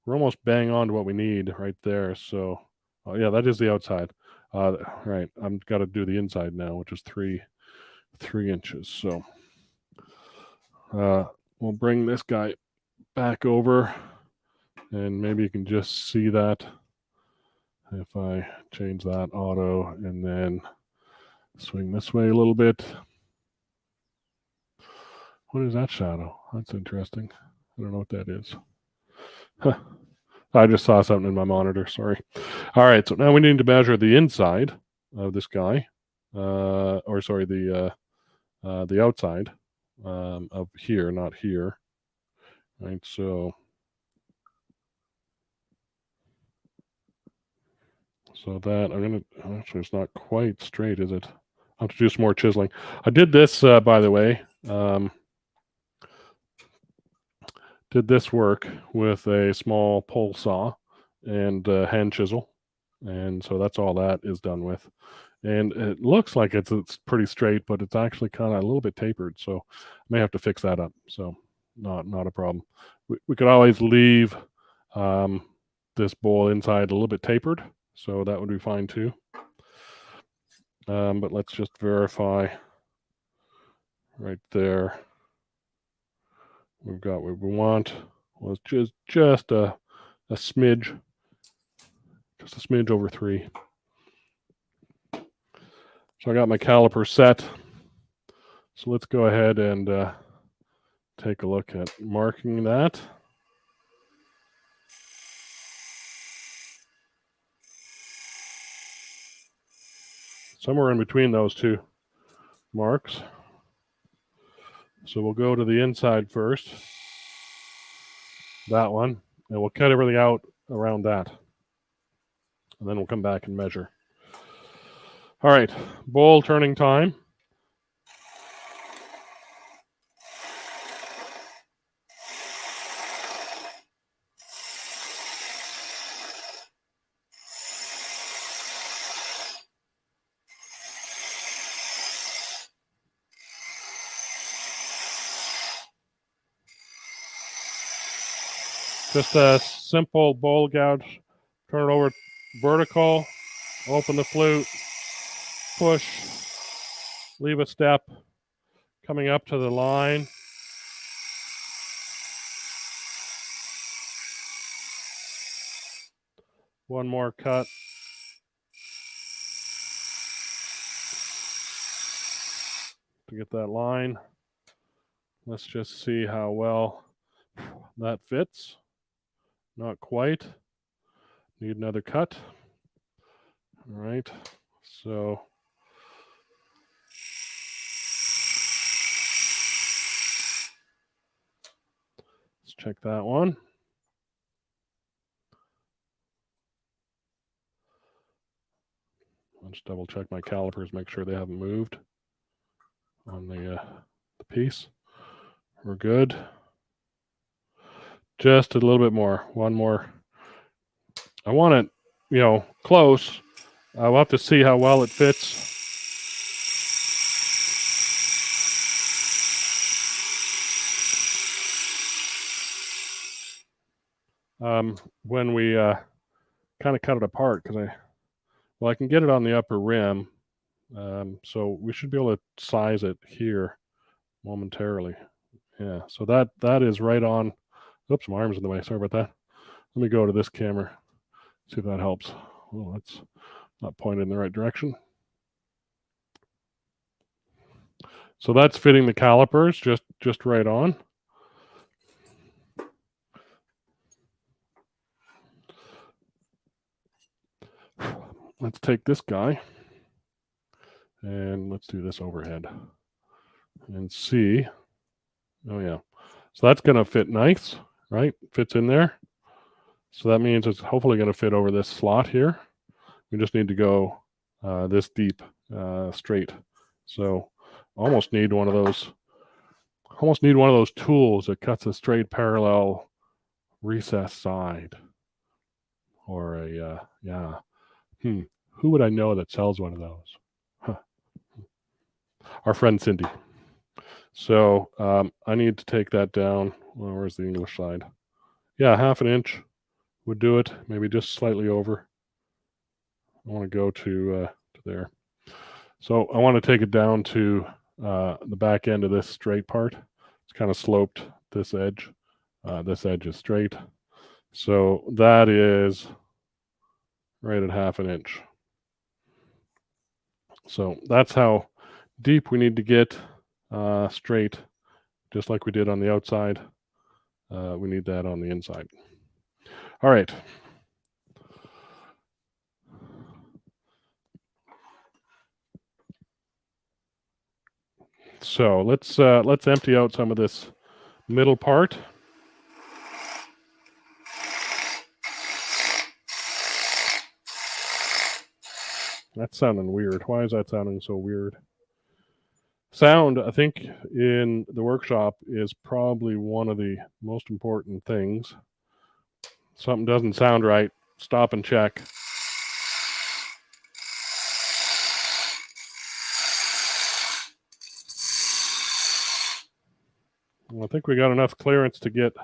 almost bang on to what we need right there. So, yeah, that is the outside. Right, I've got to do the inside now, which is 3 inches. So, we'll bring this guy back over, and maybe you can just see that if I change that auto and then swing this way a little bit. What is that shadow? That's interesting. I don't know what that is. Huh. I just saw something in my monitor. Sorry. All right. So now we need to measure the inside of this guy, the outside of here, not here. Right. So that actually it's not quite straight, is it? I'll have to do some more chiseling. I did this, by the way. Did this work with a small pole saw and hand chisel, and so that's all that is done with. And it looks like it's pretty straight, but it's actually kind of a little bit tapered, so I may have to fix that up. So not a problem. We could always leave this bowl inside a little bit tapered, so that would be fine too. But let's just verify right there. We've got what we want. Well, it's just a smidge, just a smidge over 3. So I got my caliper set. So let's go ahead and take a look at marking that. Somewhere in between those 2 marks. So we'll go to the inside first, that one, and we'll cut everything out around that. And then we'll come back and measure. All right, bowl turning time. Just a simple bowl gouge. Turn it over vertical, open the flute, push, leave a step, coming up to the line. One more cut. To get that line. Let's just see how well that fits. Not quite. Need another cut. All right. So let's check that one. I'll just double check my calipers, make sure they haven't moved. on the piece. We're good. Just a little bit more. One more. I want it, close. I'll have to see how well it fits. When we kind of cut it apart, because I can get it on the upper rim, so we should be able to size it here momentarily. Yeah, so that is right on. Oops, my arm's in the way. Sorry about that. Let me go to this camera, see if that helps. Oh, that's not pointed in the right direction. So that's fitting the calipers just right on. Let's take this guy and let's do this overhead and see. Oh yeah, so that's going to fit nice, right? Fits in there. So that means it's hopefully going to fit over this slot here. We just need to go this deep straight. So almost need one of those tools that cuts a straight parallel recess side. Or a who would I know that sells one of those? Huh. Our friend Cindy. So I need to take that down. Well, where's the English side? Yeah, 1/2 inch would do it. Maybe just slightly over. I want to go to there. So I want to take it down to the back end of this straight part. It's kind of sloped, this edge. This edge is straight. So that is right at 1/2 inch. So that's how deep we need to get straight, just like we did on the outside. We need that on the inside. All right. So let's empty out some of this middle part. That's sounding weird. Why is that sounding so weird? Sound, I think, in the workshop is probably one of the most important things. Something doesn't sound right, stop and check. Well, I think we got enough clearance to get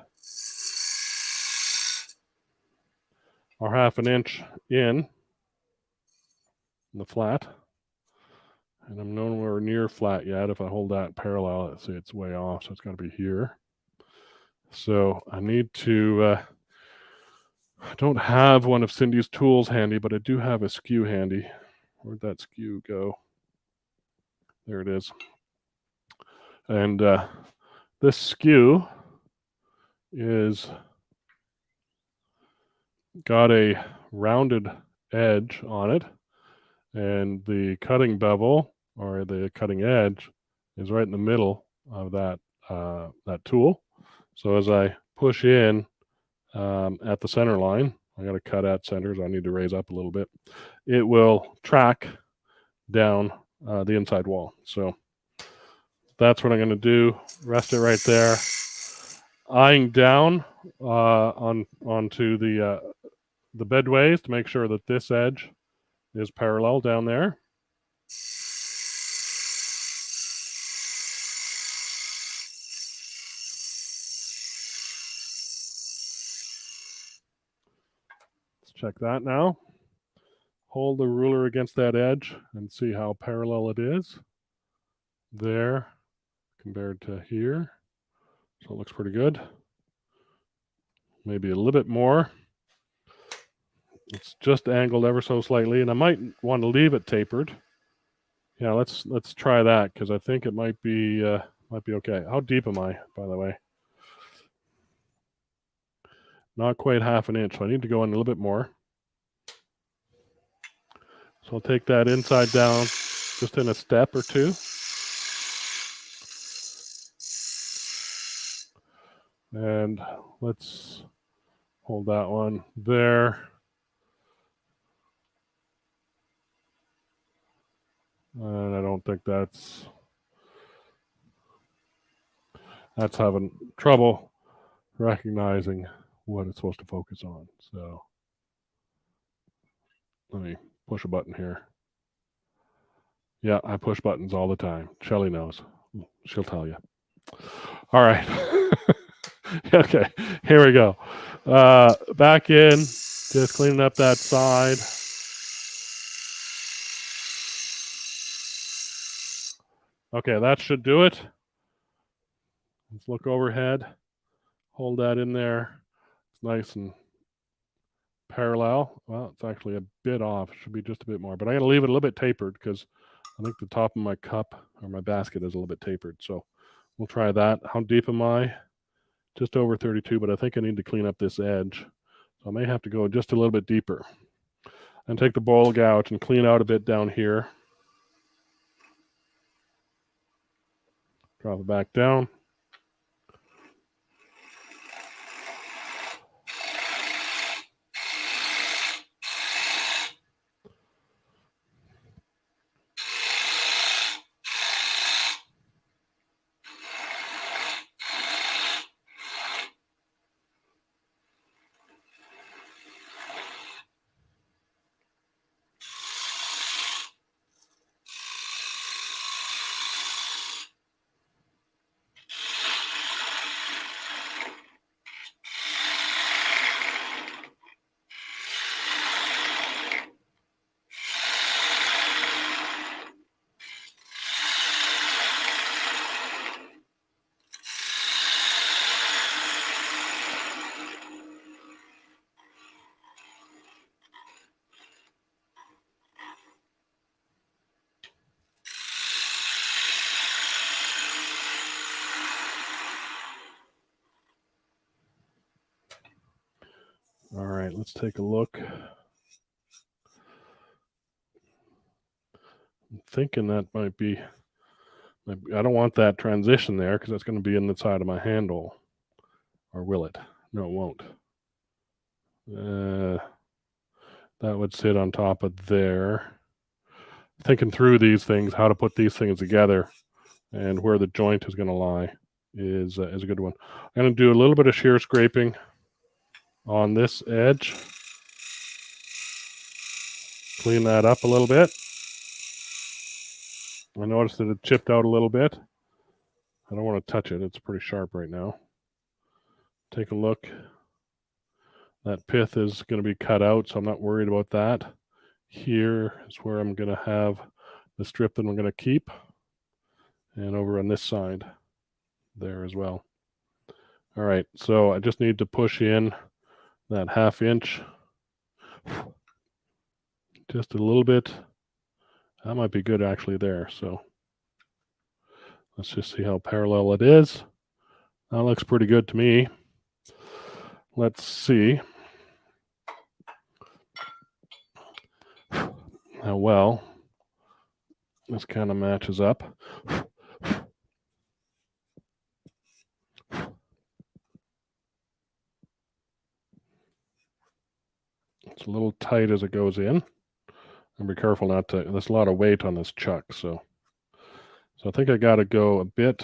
our 1/2 inch in the flat. And I'm nowhere near flat yet. If I hold that parallel, let's see, it's way off, so it's got to be here. So I need to, I don't have one of Cindy's tools handy, but I do have a skew handy. Where'd that skew go? There it is. And this skew is got a rounded edge on it, and the cutting bevel, or the cutting edge, is right in the middle of that tool. So as I push in at the center line, I got to cut at centers. I need to raise up a little bit. It will track down the inside wall. So that's what I'm going to do. Rest it right there. Eyeing down onto the bedways to make sure that this edge is parallel down there. Let's check that now. Hold the ruler against that edge and see how parallel it is there compared to here. So it looks pretty good. Maybe a little bit more. It's just angled ever so slightly, and I might want to leave it tapered. Yeah, let's try that, because I think it might be okay. How deep am I, by the way? Not quite 1/2 inch, so I need to go in a little bit more. So I'll take that inside down just in a step or two. And let's hold that one there. And I don't think that's that's having trouble recognizing what it's supposed to focus on. So let me push a button here. Yeah, I push buttons all the time. Shelly knows. She'll tell you. All right. Okay, here we go. Back in, just cleaning up that side. Okay, that should do it. Let's look overhead. Hold that in there. It's nice and parallel. Well, it's actually a bit off. It should be just a bit more. But I'm going to leave it a little bit tapered because I think the top of my cup or my basket is a little bit tapered. So we'll try that. How deep am I? Just over 32, but I think I need to clean up this edge. So I may have to go just a little bit deeper. And take the bowl gouge and clean out a bit down here. Drop it back down. All right, let's take a look. I'm thinking that might be, I don't want that transition there because that's going to be in the side of my handle. Or will it? No, it won't. That would sit on top of there. Thinking through these things, how to put these things together and where the joint is going to lie is a good one. I'm going to do a little bit of shear scraping on this edge. Clean that up a little bit. I noticed that it chipped out a little bit. I don't want to touch it. It's pretty sharp right now. Take a look. That pith is going to be cut out, so I'm not worried about that. Here is where I'm going to have the strip that I'm going to keep. And over on this side there as well. All right, so I just need to push in that 1/2 inch. Just a little bit. That might be good actually there. So let's just see how parallel it is. That looks pretty good to me. Let's see how well this kind of matches up. It's a little tight as it goes in. And be careful not to, there's a lot of weight on this chuck. So I think I got to go a bit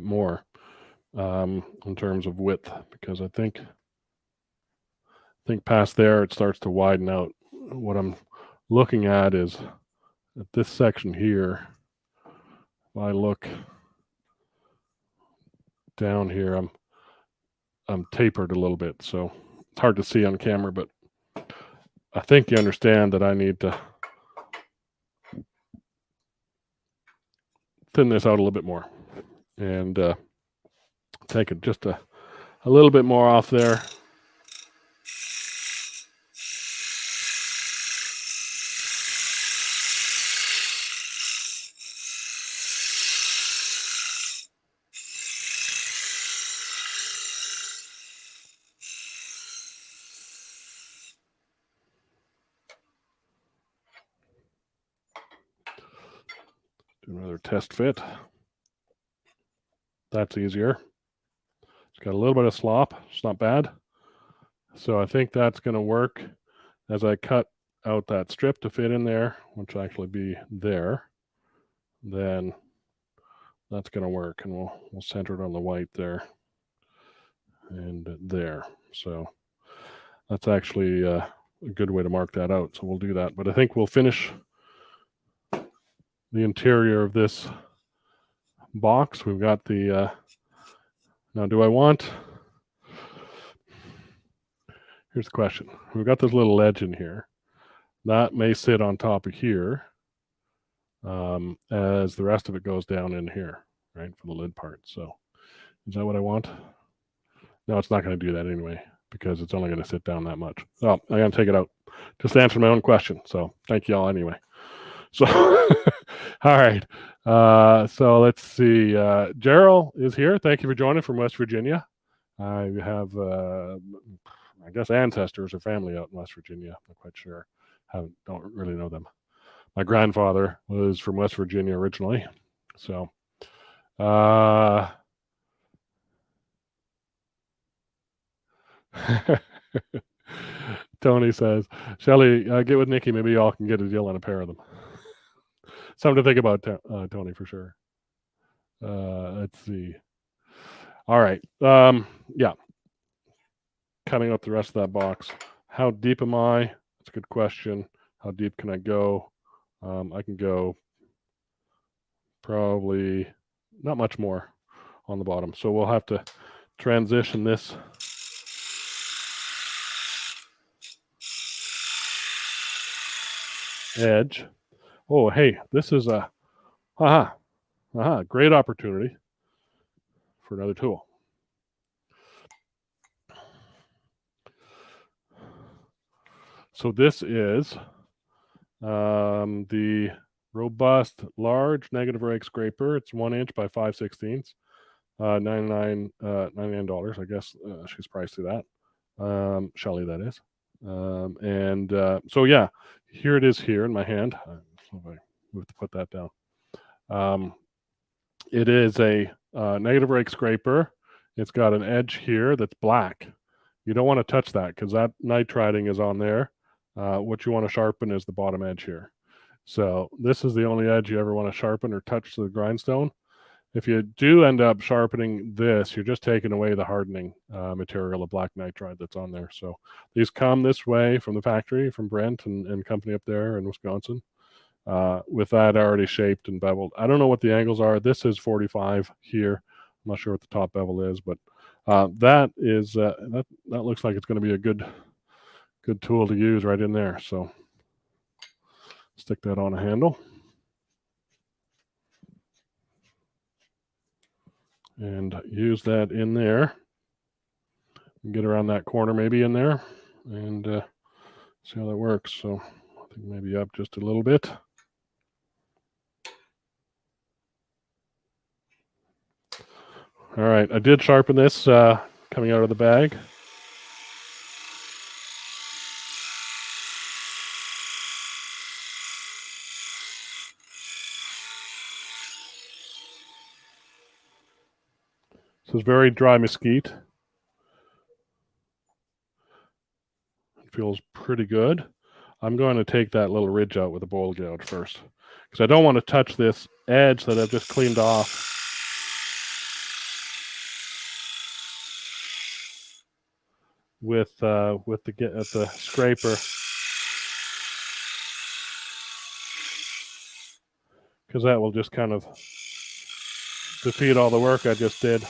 more in terms of width, because I think past there it starts to widen out. What I'm looking at is at this section here. If I look down here, I'm tapered a little bit, so it's hard to see on camera, but I think you understand that I need to thin this out a little bit more and take it just a little bit more off there. Do another test fit. That's easier. It's got a little bit of slop. It's not bad. So I think that's going to work as I cut out that strip to fit in there, which will actually be there, then that's going to work, and we'll center it on the white there and there. So that's actually a good way to mark that out. So we'll do that. But I think we'll finish the interior of this box. We've got the now do I want, here's the question. We've got this little ledge in here that may sit on top of here as the rest of it goes down in here, right, for the lid part. So is that what I want? No, it's not going to do that anyway because it's only going to sit down that much. Oh, I'm going to take it out. Just answer my own question. So thank you all anyway. So all right. So let's see. Gerald is here. Thank you for joining from West Virginia. I have, I guess, ancestors or family out in West Virginia. I'm not quite sure. Don't really know them. My grandfather was from West Virginia originally. So, Tony says, Shelly, get with Nikki. Maybe y'all can get a deal on a pair of them. Something to think about, Tony, for sure. Let's see. All right. Yeah. Cutting up the rest of that box. How deep am I? That's a good question. How deep can I go? I can go probably not much more on the bottom. So we'll have to transition this edge. Oh, hey, this is a great opportunity for another tool. So this is the robust large negative rake scraper. It's 1 inch by 5/16, $99. I guess she's priced to that. Shelly, that is. So yeah, here it is here in my hand. So I have to put that down. It is a negative rake scraper. It's got an edge here that's black. You don't want to touch that because that nitriding is on there. What you want to sharpen is the bottom edge here. So this is the only edge you ever want to sharpen or touch the grindstone. If you do end up sharpening this, you're just taking away the hardening material of black nitride that's on there. So these come this way from the factory, from Brent and company up there in Wisconsin, with that already shaped and beveled. I don't know what the angles are. This is 45 here. I'm not sure what the top bevel is, but that is that looks like it's going to be a good tool to use right in there. So stick that on a handle. And use that in there. Get around that corner maybe in there and see how that works. So I think maybe up just a little bit. All right, I did sharpen this coming out of the bag. This is very dry mesquite. It feels pretty good. I'm going to take that little ridge out with a bowl gouge first because I don't want to touch this edge that I've just cleaned off. With the scraper, because that will just kind of defeat all the work I just did.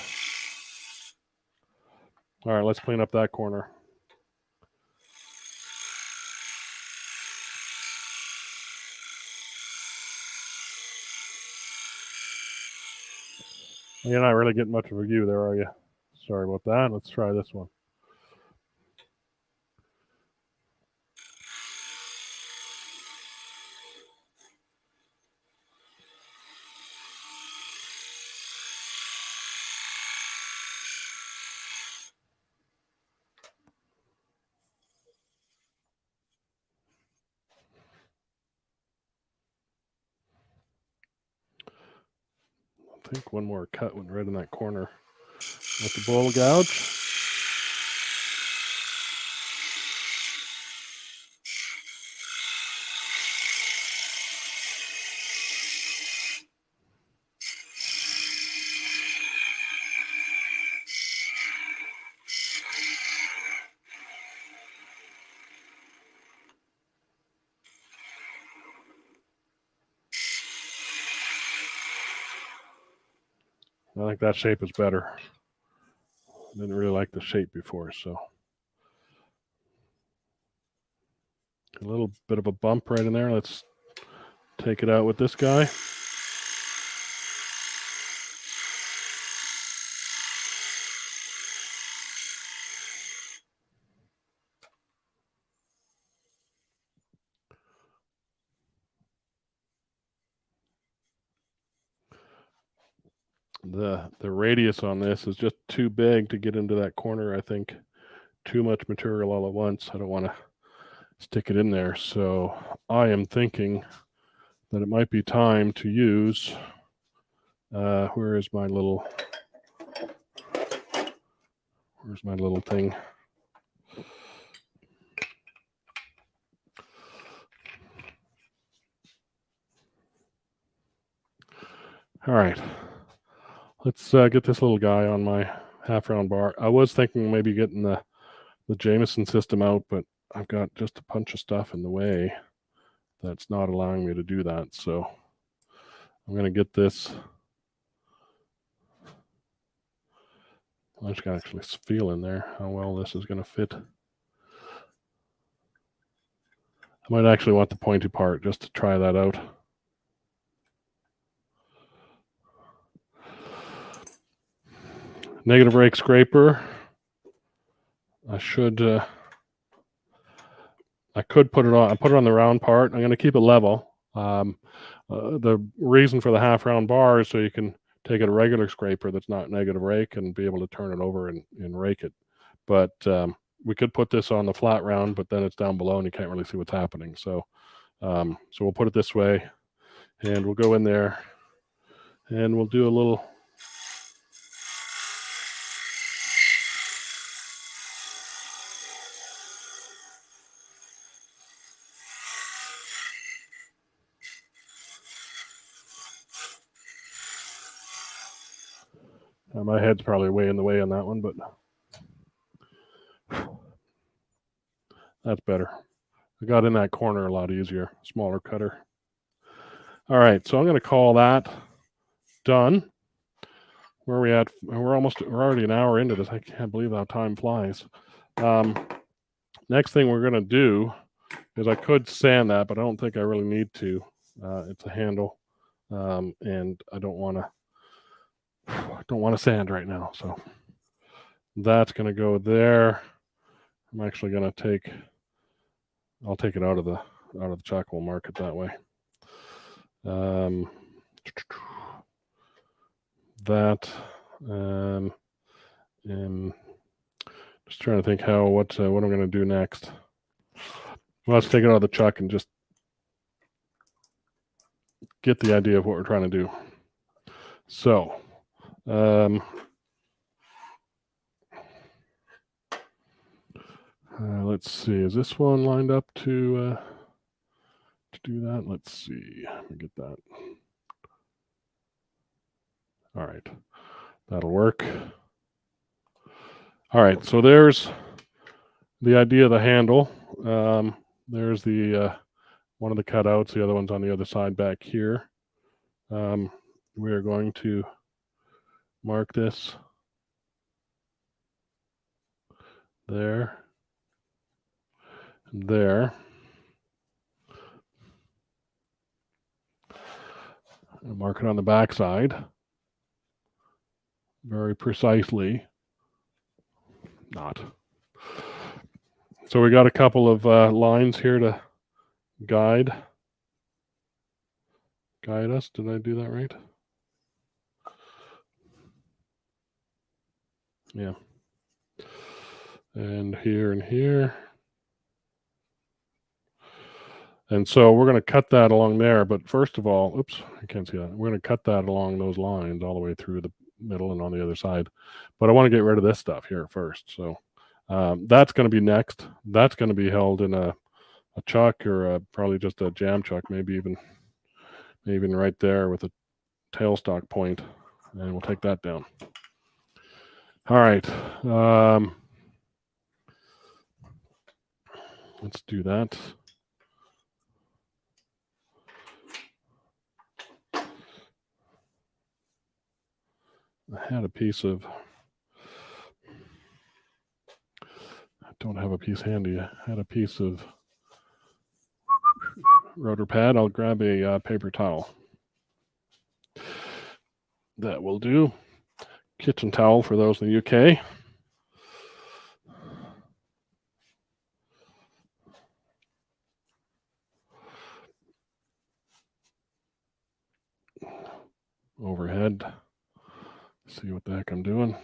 All right, let's clean up that corner. You're not really getting much of a view there, are you? Sorry about that. Let's try this one. I think one more cut went right in that corner with the bowl gouge. I think that shape is better. I didn't really like the shape before, so. A little bit of a bump right in there. Let's take it out with this guy. The radius on this is just too big to get into that corner. I think too much material all at once. I don't want to stick it in there. So I am thinking that it might be time to use, where's my little thing? All right, let's get this little guy on my half round bar. I was thinking maybe getting the Jameson system out, but I've got just a bunch of stuff in the way that's not allowing me to do that. So I'm going to get this. I just got to actually feel in there how well this is going to fit. I might actually want the pointy part just to try that out. Negative rake scraper. I could put it on. I put it on the round part. I'm going to keep it level. The reason for the half round bar is so you can take a regular scraper that's not negative rake and be able to turn it over and rake it. But we could put this on the flat round, but then it's down below and you can't really see what's happening. So we'll put it this way, and we'll go in there, and we'll do a little. My head's probably way in the way on that one, but that's better. I got in that corner a lot easier, smaller cutter. All right, so I'm going to call that done. Where are we at? We're already an hour into this. I can't believe how time flies. Next thing we're going to do is I could sand that, but I don't think I really need to. It's a handle, and I don't want to sand right now. So that's going to go there. I'm actually going to I'll take it out of the chuck. We'll mark it that way. That, and just trying to think what I'm going to do next. Well, let's take it out of the chuck and just get the idea of what we're trying to do. So, let's see. Is this one lined up to do that? Let's see. Let me get that. All right, that'll work. All right, so there's the idea of the handle. There's the one of the cutouts. The other one's on the other side back here. We are going to mark this there and there. And mark it on the back side very precisely. Not. So we got a couple of lines here to guide us. Did I do that right? Yeah. And here and here. And so we're going to cut that along there. But first of all, oops, I can't see that. We're going to cut that along those lines all the way through the middle and on the other side. But I want to get rid of this stuff here first. So that's going to be next. That's going to be held in a chuck, or probably just a jam chuck, maybe even right there with a tailstock point. And we'll take that down. All right. Let's do that. I had a piece of, I don't have a piece handy. I had a piece of rotor pad. I'll grab a paper towel. That will do. Kitchen towel for those in the UK. Overhead. See what the heck I'm doing.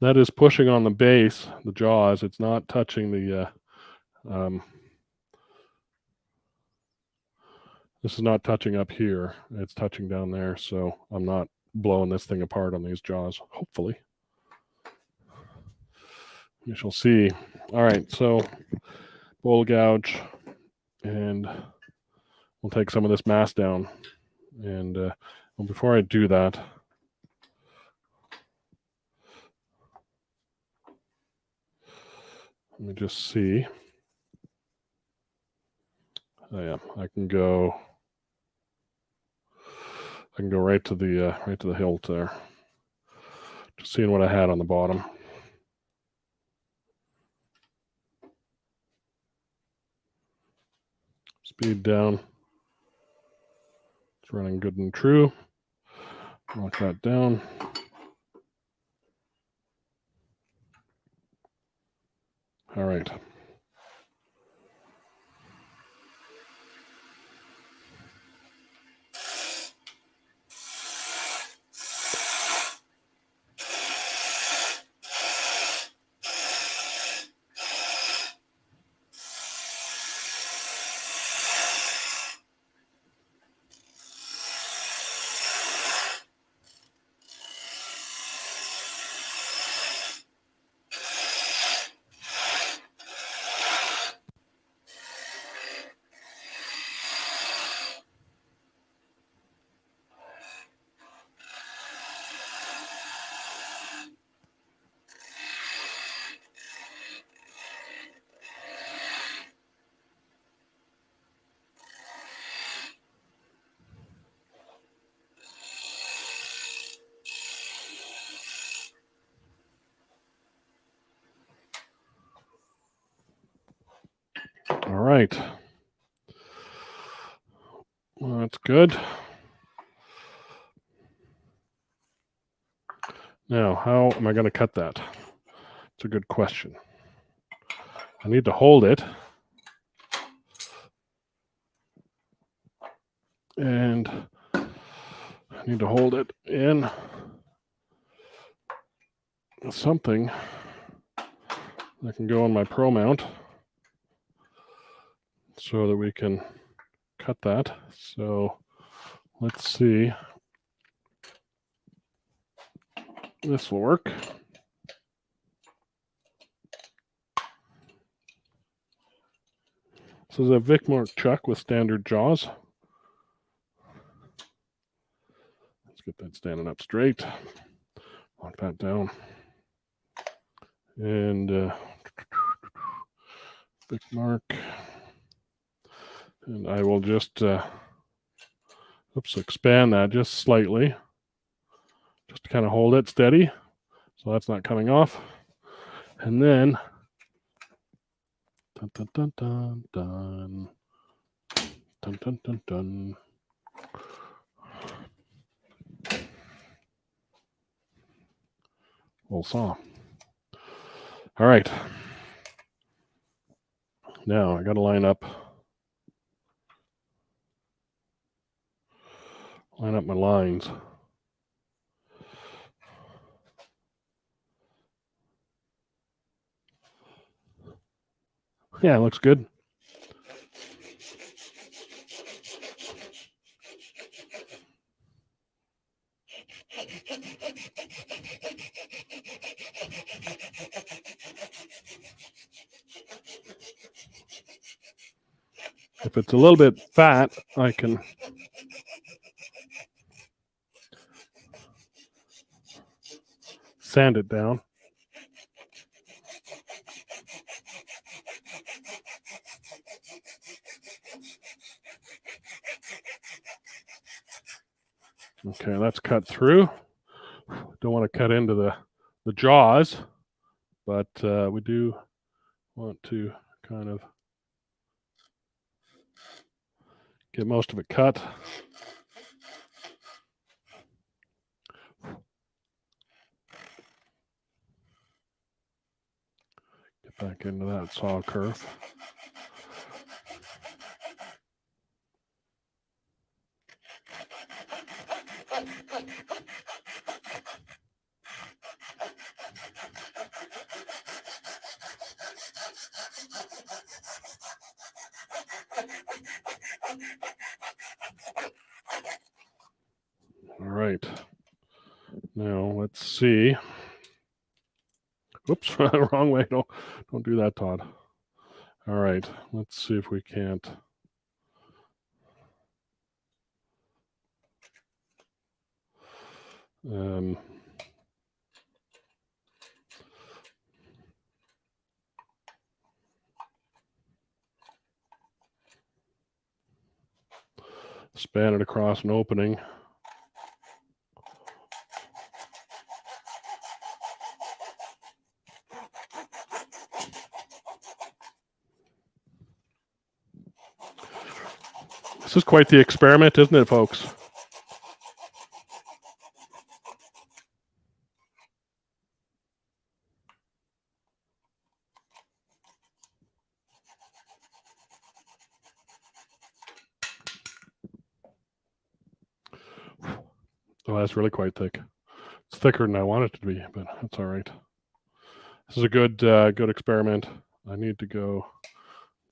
That is pushing on the base, the jaws. It's not touching the, this is not touching up here. It's touching down there, so I'm not blowing this thing apart on these jaws, hopefully. We shall see. All right, so bowl gouge, and we'll take some of this mass down. And well, before I do that, let me just see. Oh yeah, I can go right to the hilt there. Just seeing what I had on the bottom. Speed down. It's running good and true. Lock that down. All right. All right. Well, that's good. Now, how am I going to cut that? It's a good question. I need to hold it. And I need to hold it in something that can go on my Pro mount so that we can cut that. So let's see. This will work. This is a Vicmark chuck with standard jaws. Let's get that standing up straight. Lock that down. And Vicmark. And I will just expand that just slightly, just to kind of hold it steady so that's not coming off. And then dun dun dun dun dun dun dun dun dun. Little saw. All right. Now I got to line up my lines. Yeah, it looks good. If it's a little bit fat, I can sand it down. Okay, that's cut through. Don't want to cut into the jaws, but we do want to kind of get most of it cut. Get back into that saw curve. All right. Now let's see. Oops, wrong way. Don't do that, Todd. All right. Let's see if we can't. Span it across an opening. This is quite the experiment, isn't it, folks? Oh, that's really quite thick. It's thicker than I want it to be, but that's all right. This is a good experiment. I need to go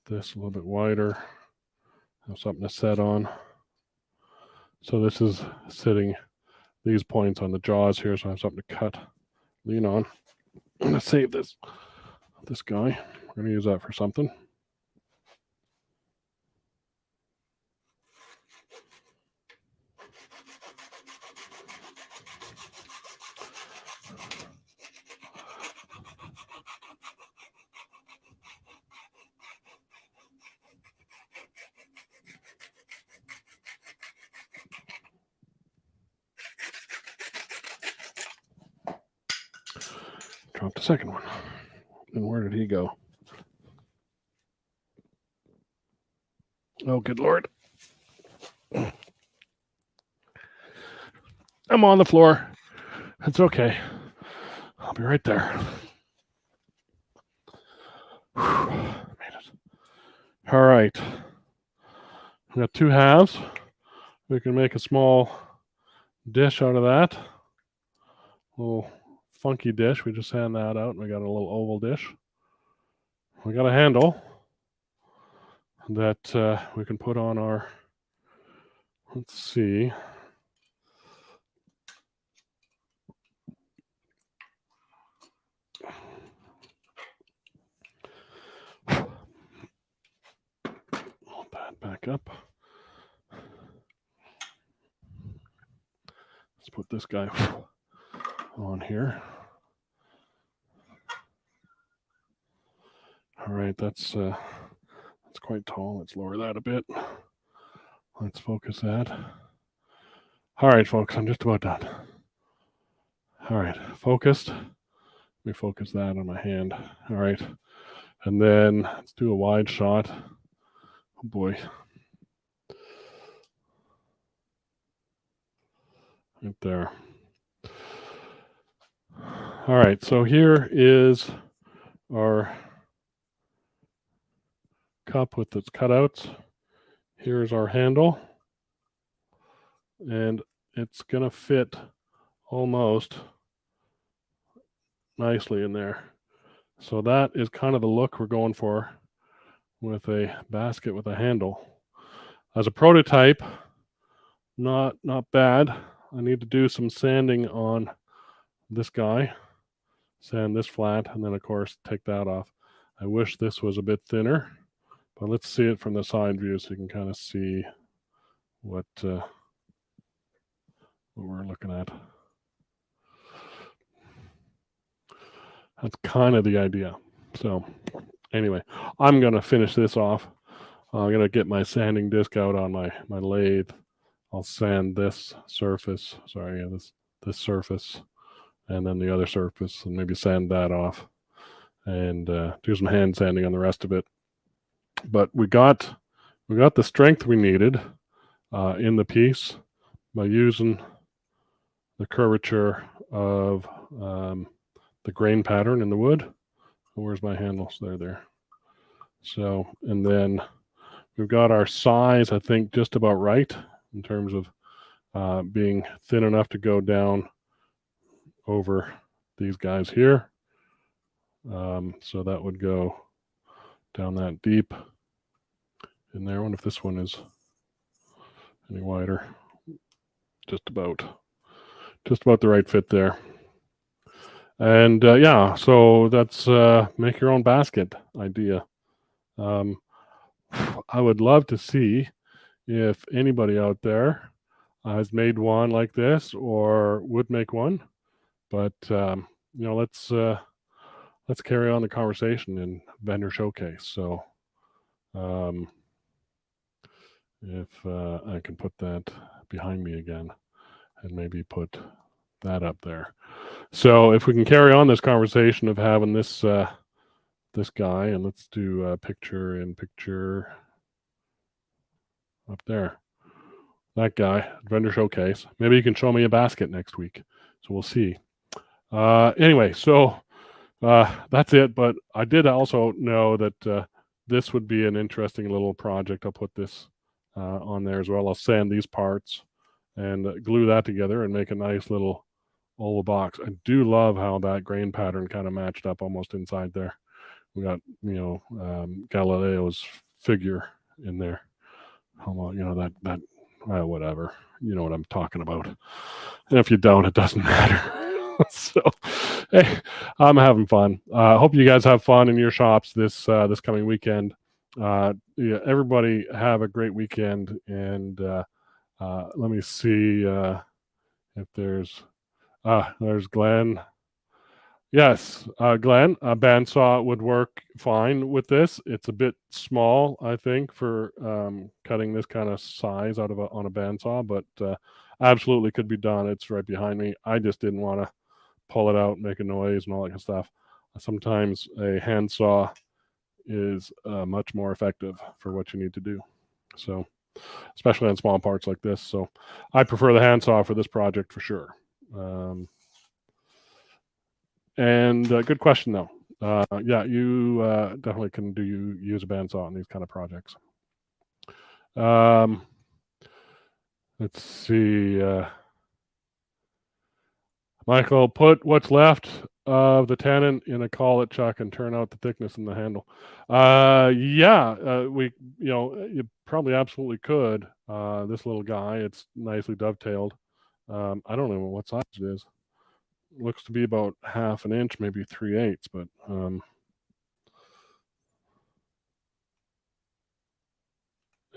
this a little bit wider. Have something to set on. So this is sitting these points on the jaws here, so I have something to cut, lean on. I'm gonna save this guy. We're gonna use that for something. Drop the second one. And where did he go? Oh, good Lord. I'm on the floor. It's okay. I'll be right there. Made it. All right. We got two halves. We can make a small dish out of that. A little funky dish. We just hand that out and we got a little oval dish. We got a handle that we can put on our, let's see. Hold that back up. Let's put this guy on here. All right, that's quite tall. Let's lower that a bit. Let's focus that. All right, folks, I'm just about done. All right, focused. Let me focus that on my hand. All right, and then let's do a wide shot. Oh boy. Right there. All right, so here is our cup with its cutouts. Here's our handle. And it's going to fit almost nicely in there. So that is kind of the look we're going for with a basket with a handle. As a prototype, not bad. I need to do some sanding on this guy. Sand this flat, and then of course take that off. I wish this was a bit thinner, but let's see it from the side view so you can kind of see what we're looking at. That's kind of the idea. So anyway, I'm going to finish this off. I'm going to get my sanding disc out on my lathe. I'll sand this surface. Sorry, this surface, and then the other surface, and maybe sand that off, and do some hand sanding on the rest of it. But we got the strength we needed in the piece by using the curvature of the grain pattern in the wood. Where's my handles? There. So, and then we've got our size, I think, just about right in terms of being thin enough to go down over these guys here. So that would go down that deep in there. I wonder if this one is any wider. Just about the right fit there. And yeah, so that's make your own basket idea. I would love to see if anybody out there has made one like this or would make one. But let's carry on the conversation in vendor showcase. So if I can put that behind me again and maybe put that up there. So if we can carry on this conversation of having this this guy, and let's do picture in picture up there. That guy, vendor showcase. Maybe you can show me a basket next week. So we'll see. Anyway, so that's it. But I did also know that this would be an interesting little project. I'll put this on there as well. I'll sand these parts and glue that together and make a nice little oval box. I do love how that grain pattern kind of matched up almost inside there. We got, Galileo's figure in there. That whatever. You know what I'm talking about. And if you don't, it doesn't matter. So, hey, I'm having fun. Hope you guys have fun in your shops this coming weekend. Yeah, everybody have a great weekend. And let me see if there's Glenn. Yes, Glenn, a bandsaw would work fine with this. It's a bit small, I think, for cutting this kind of size out of on a bandsaw, but absolutely could be done. It's right behind me. I just didn't want to pull it out, make a noise, and all that kind of stuff. Sometimes a handsaw is much more effective for what you need to do. So, especially on small parts like this. So, I prefer the handsaw for this project for sure. And good question though. Yeah, you definitely can use a bandsaw on these kind of projects. Let's see. Michael, put what's left of the tenon in a collet chuck and turn out the thickness in the handle. You probably absolutely could. This little guy, it's nicely dovetailed. I don't know what size it is. Looks to be about 1/2 inch, maybe 3/8, but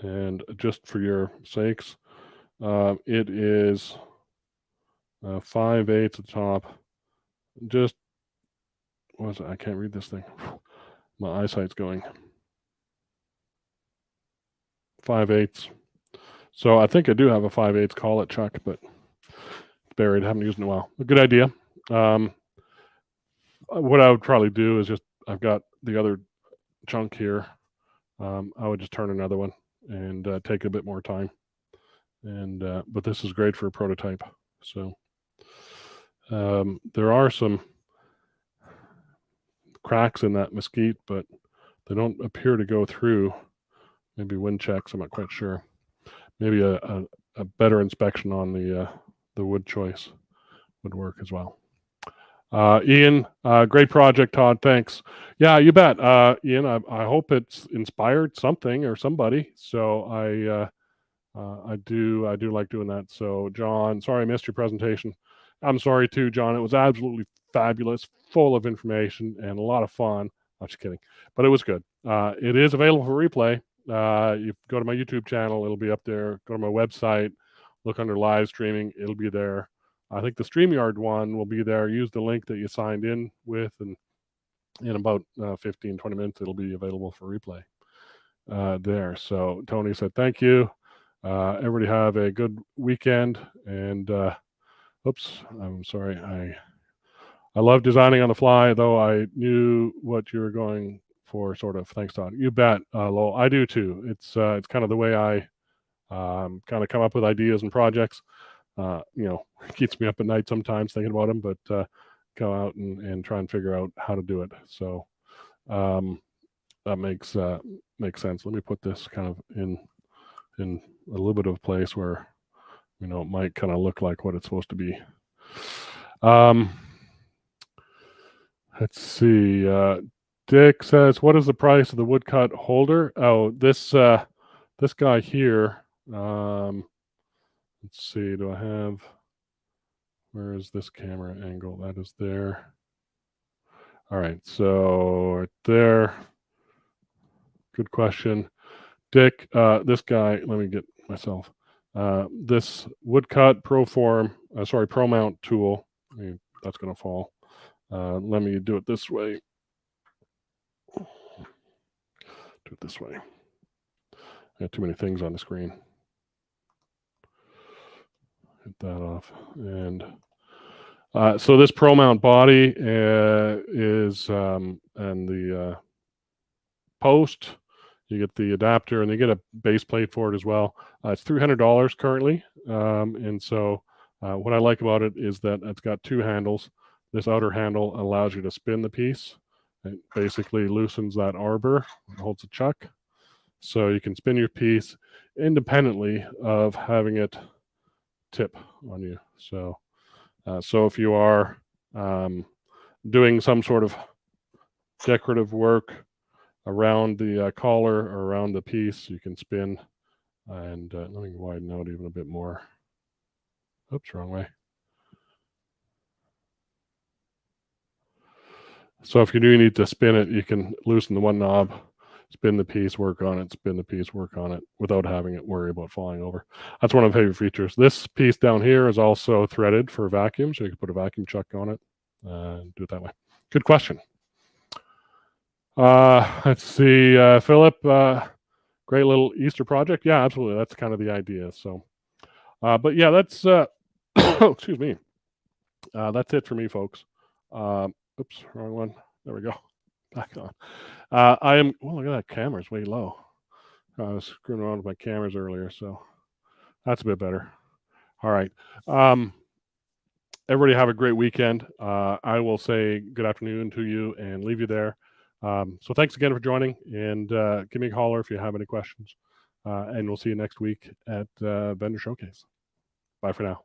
and just for your sakes, it is 5/8 at the top. Just what is it? I can't read this thing. My eyesight's going. 5/8. So I think I do have a 5/8 collet chuck, but it's buried. I haven't used it in a while. A good idea. What I would probably do is I've got the other chunk here. I would just turn another one and take a bit more time. And but this is great for a prototype. So there are some cracks in that mesquite, but they don't appear to go through. Maybe wind checks. I'm not quite sure. Maybe a better inspection on the wood choice would work as well. Ian, great project, Todd. Thanks. Yeah, you bet. Ian, I hope it's inspired something or somebody. So I do like doing that. So John, sorry I missed your presentation. I'm sorry too, John. It was absolutely fabulous, full of information and a lot of fun. I'm just kidding, but it was good. It is available for replay. You go to my YouTube channel, it'll be up there. Go to my website, look under live streaming, it'll be there. I think the StreamYard one will be there. Use the link that you signed in with, and in about 15, 20 minutes, it'll be available for replay there. So Tony said, thank you. Everybody have a good weekend. And oops, I'm sorry. I love designing on the fly, though I knew what you were going for, sort of. Thanks, Todd. You bet, Lowell. I do too. It's kind of the way I kind of come up with ideas and projects. It keeps me up at night sometimes thinking about them, but go out and try and figure out how to do it. So that makes sense. Let me put this kind of in a little bit of a place where it might kind of look like what it's supposed to be. Let's see. Dick says, "What is the price of the woodcut holder?" Oh, this guy here. Let's see. Do I have? Where is this camera angle? That is there. All right. So right there. Good question, Dick. This guy. Let me get myself. This woodcut Pro Mount tool. That's going to fall. Let me do it this way. Do it this way. I got too many things on the screen. Hit that off. And so this Pro Mount body is, and the post, you get the adapter, and you get a base plate for it as well. It's $300 currently. And so what I like about it is that it's got two handles. This outer handle allows you to spin the piece. It basically loosens that arbor, holds a chuck. So you can spin your piece independently of having it tip on you. So if you are doing some sort of decorative work around the collar or around the piece, you can spin. And let me widen out even a bit more. Oops, wrong way. So if you do need to spin it, you can loosen the one knob, spin the piece, work on it, spin the piece, work on it, without having it worry about falling over. That's one of my favorite features. This piece down here is also threaded for vacuum, so you can put a vacuum chuck on it and do it that way. Good question. Let's see, Philip, great little Easter project. Yeah, absolutely. That's kind of the idea. So, but yeah, that's, excuse me. That's it for me, folks. Oops, wrong one. There we go. Back on. Look at that, camera's way low. I was screwing around with my cameras earlier, so that's a bit better. All right. Everybody have a great weekend. I will say good afternoon to you and leave you there. So thanks again for joining, and give me a holler if you have any questions. And we'll see you next week at Vendor Showcase. Bye for now.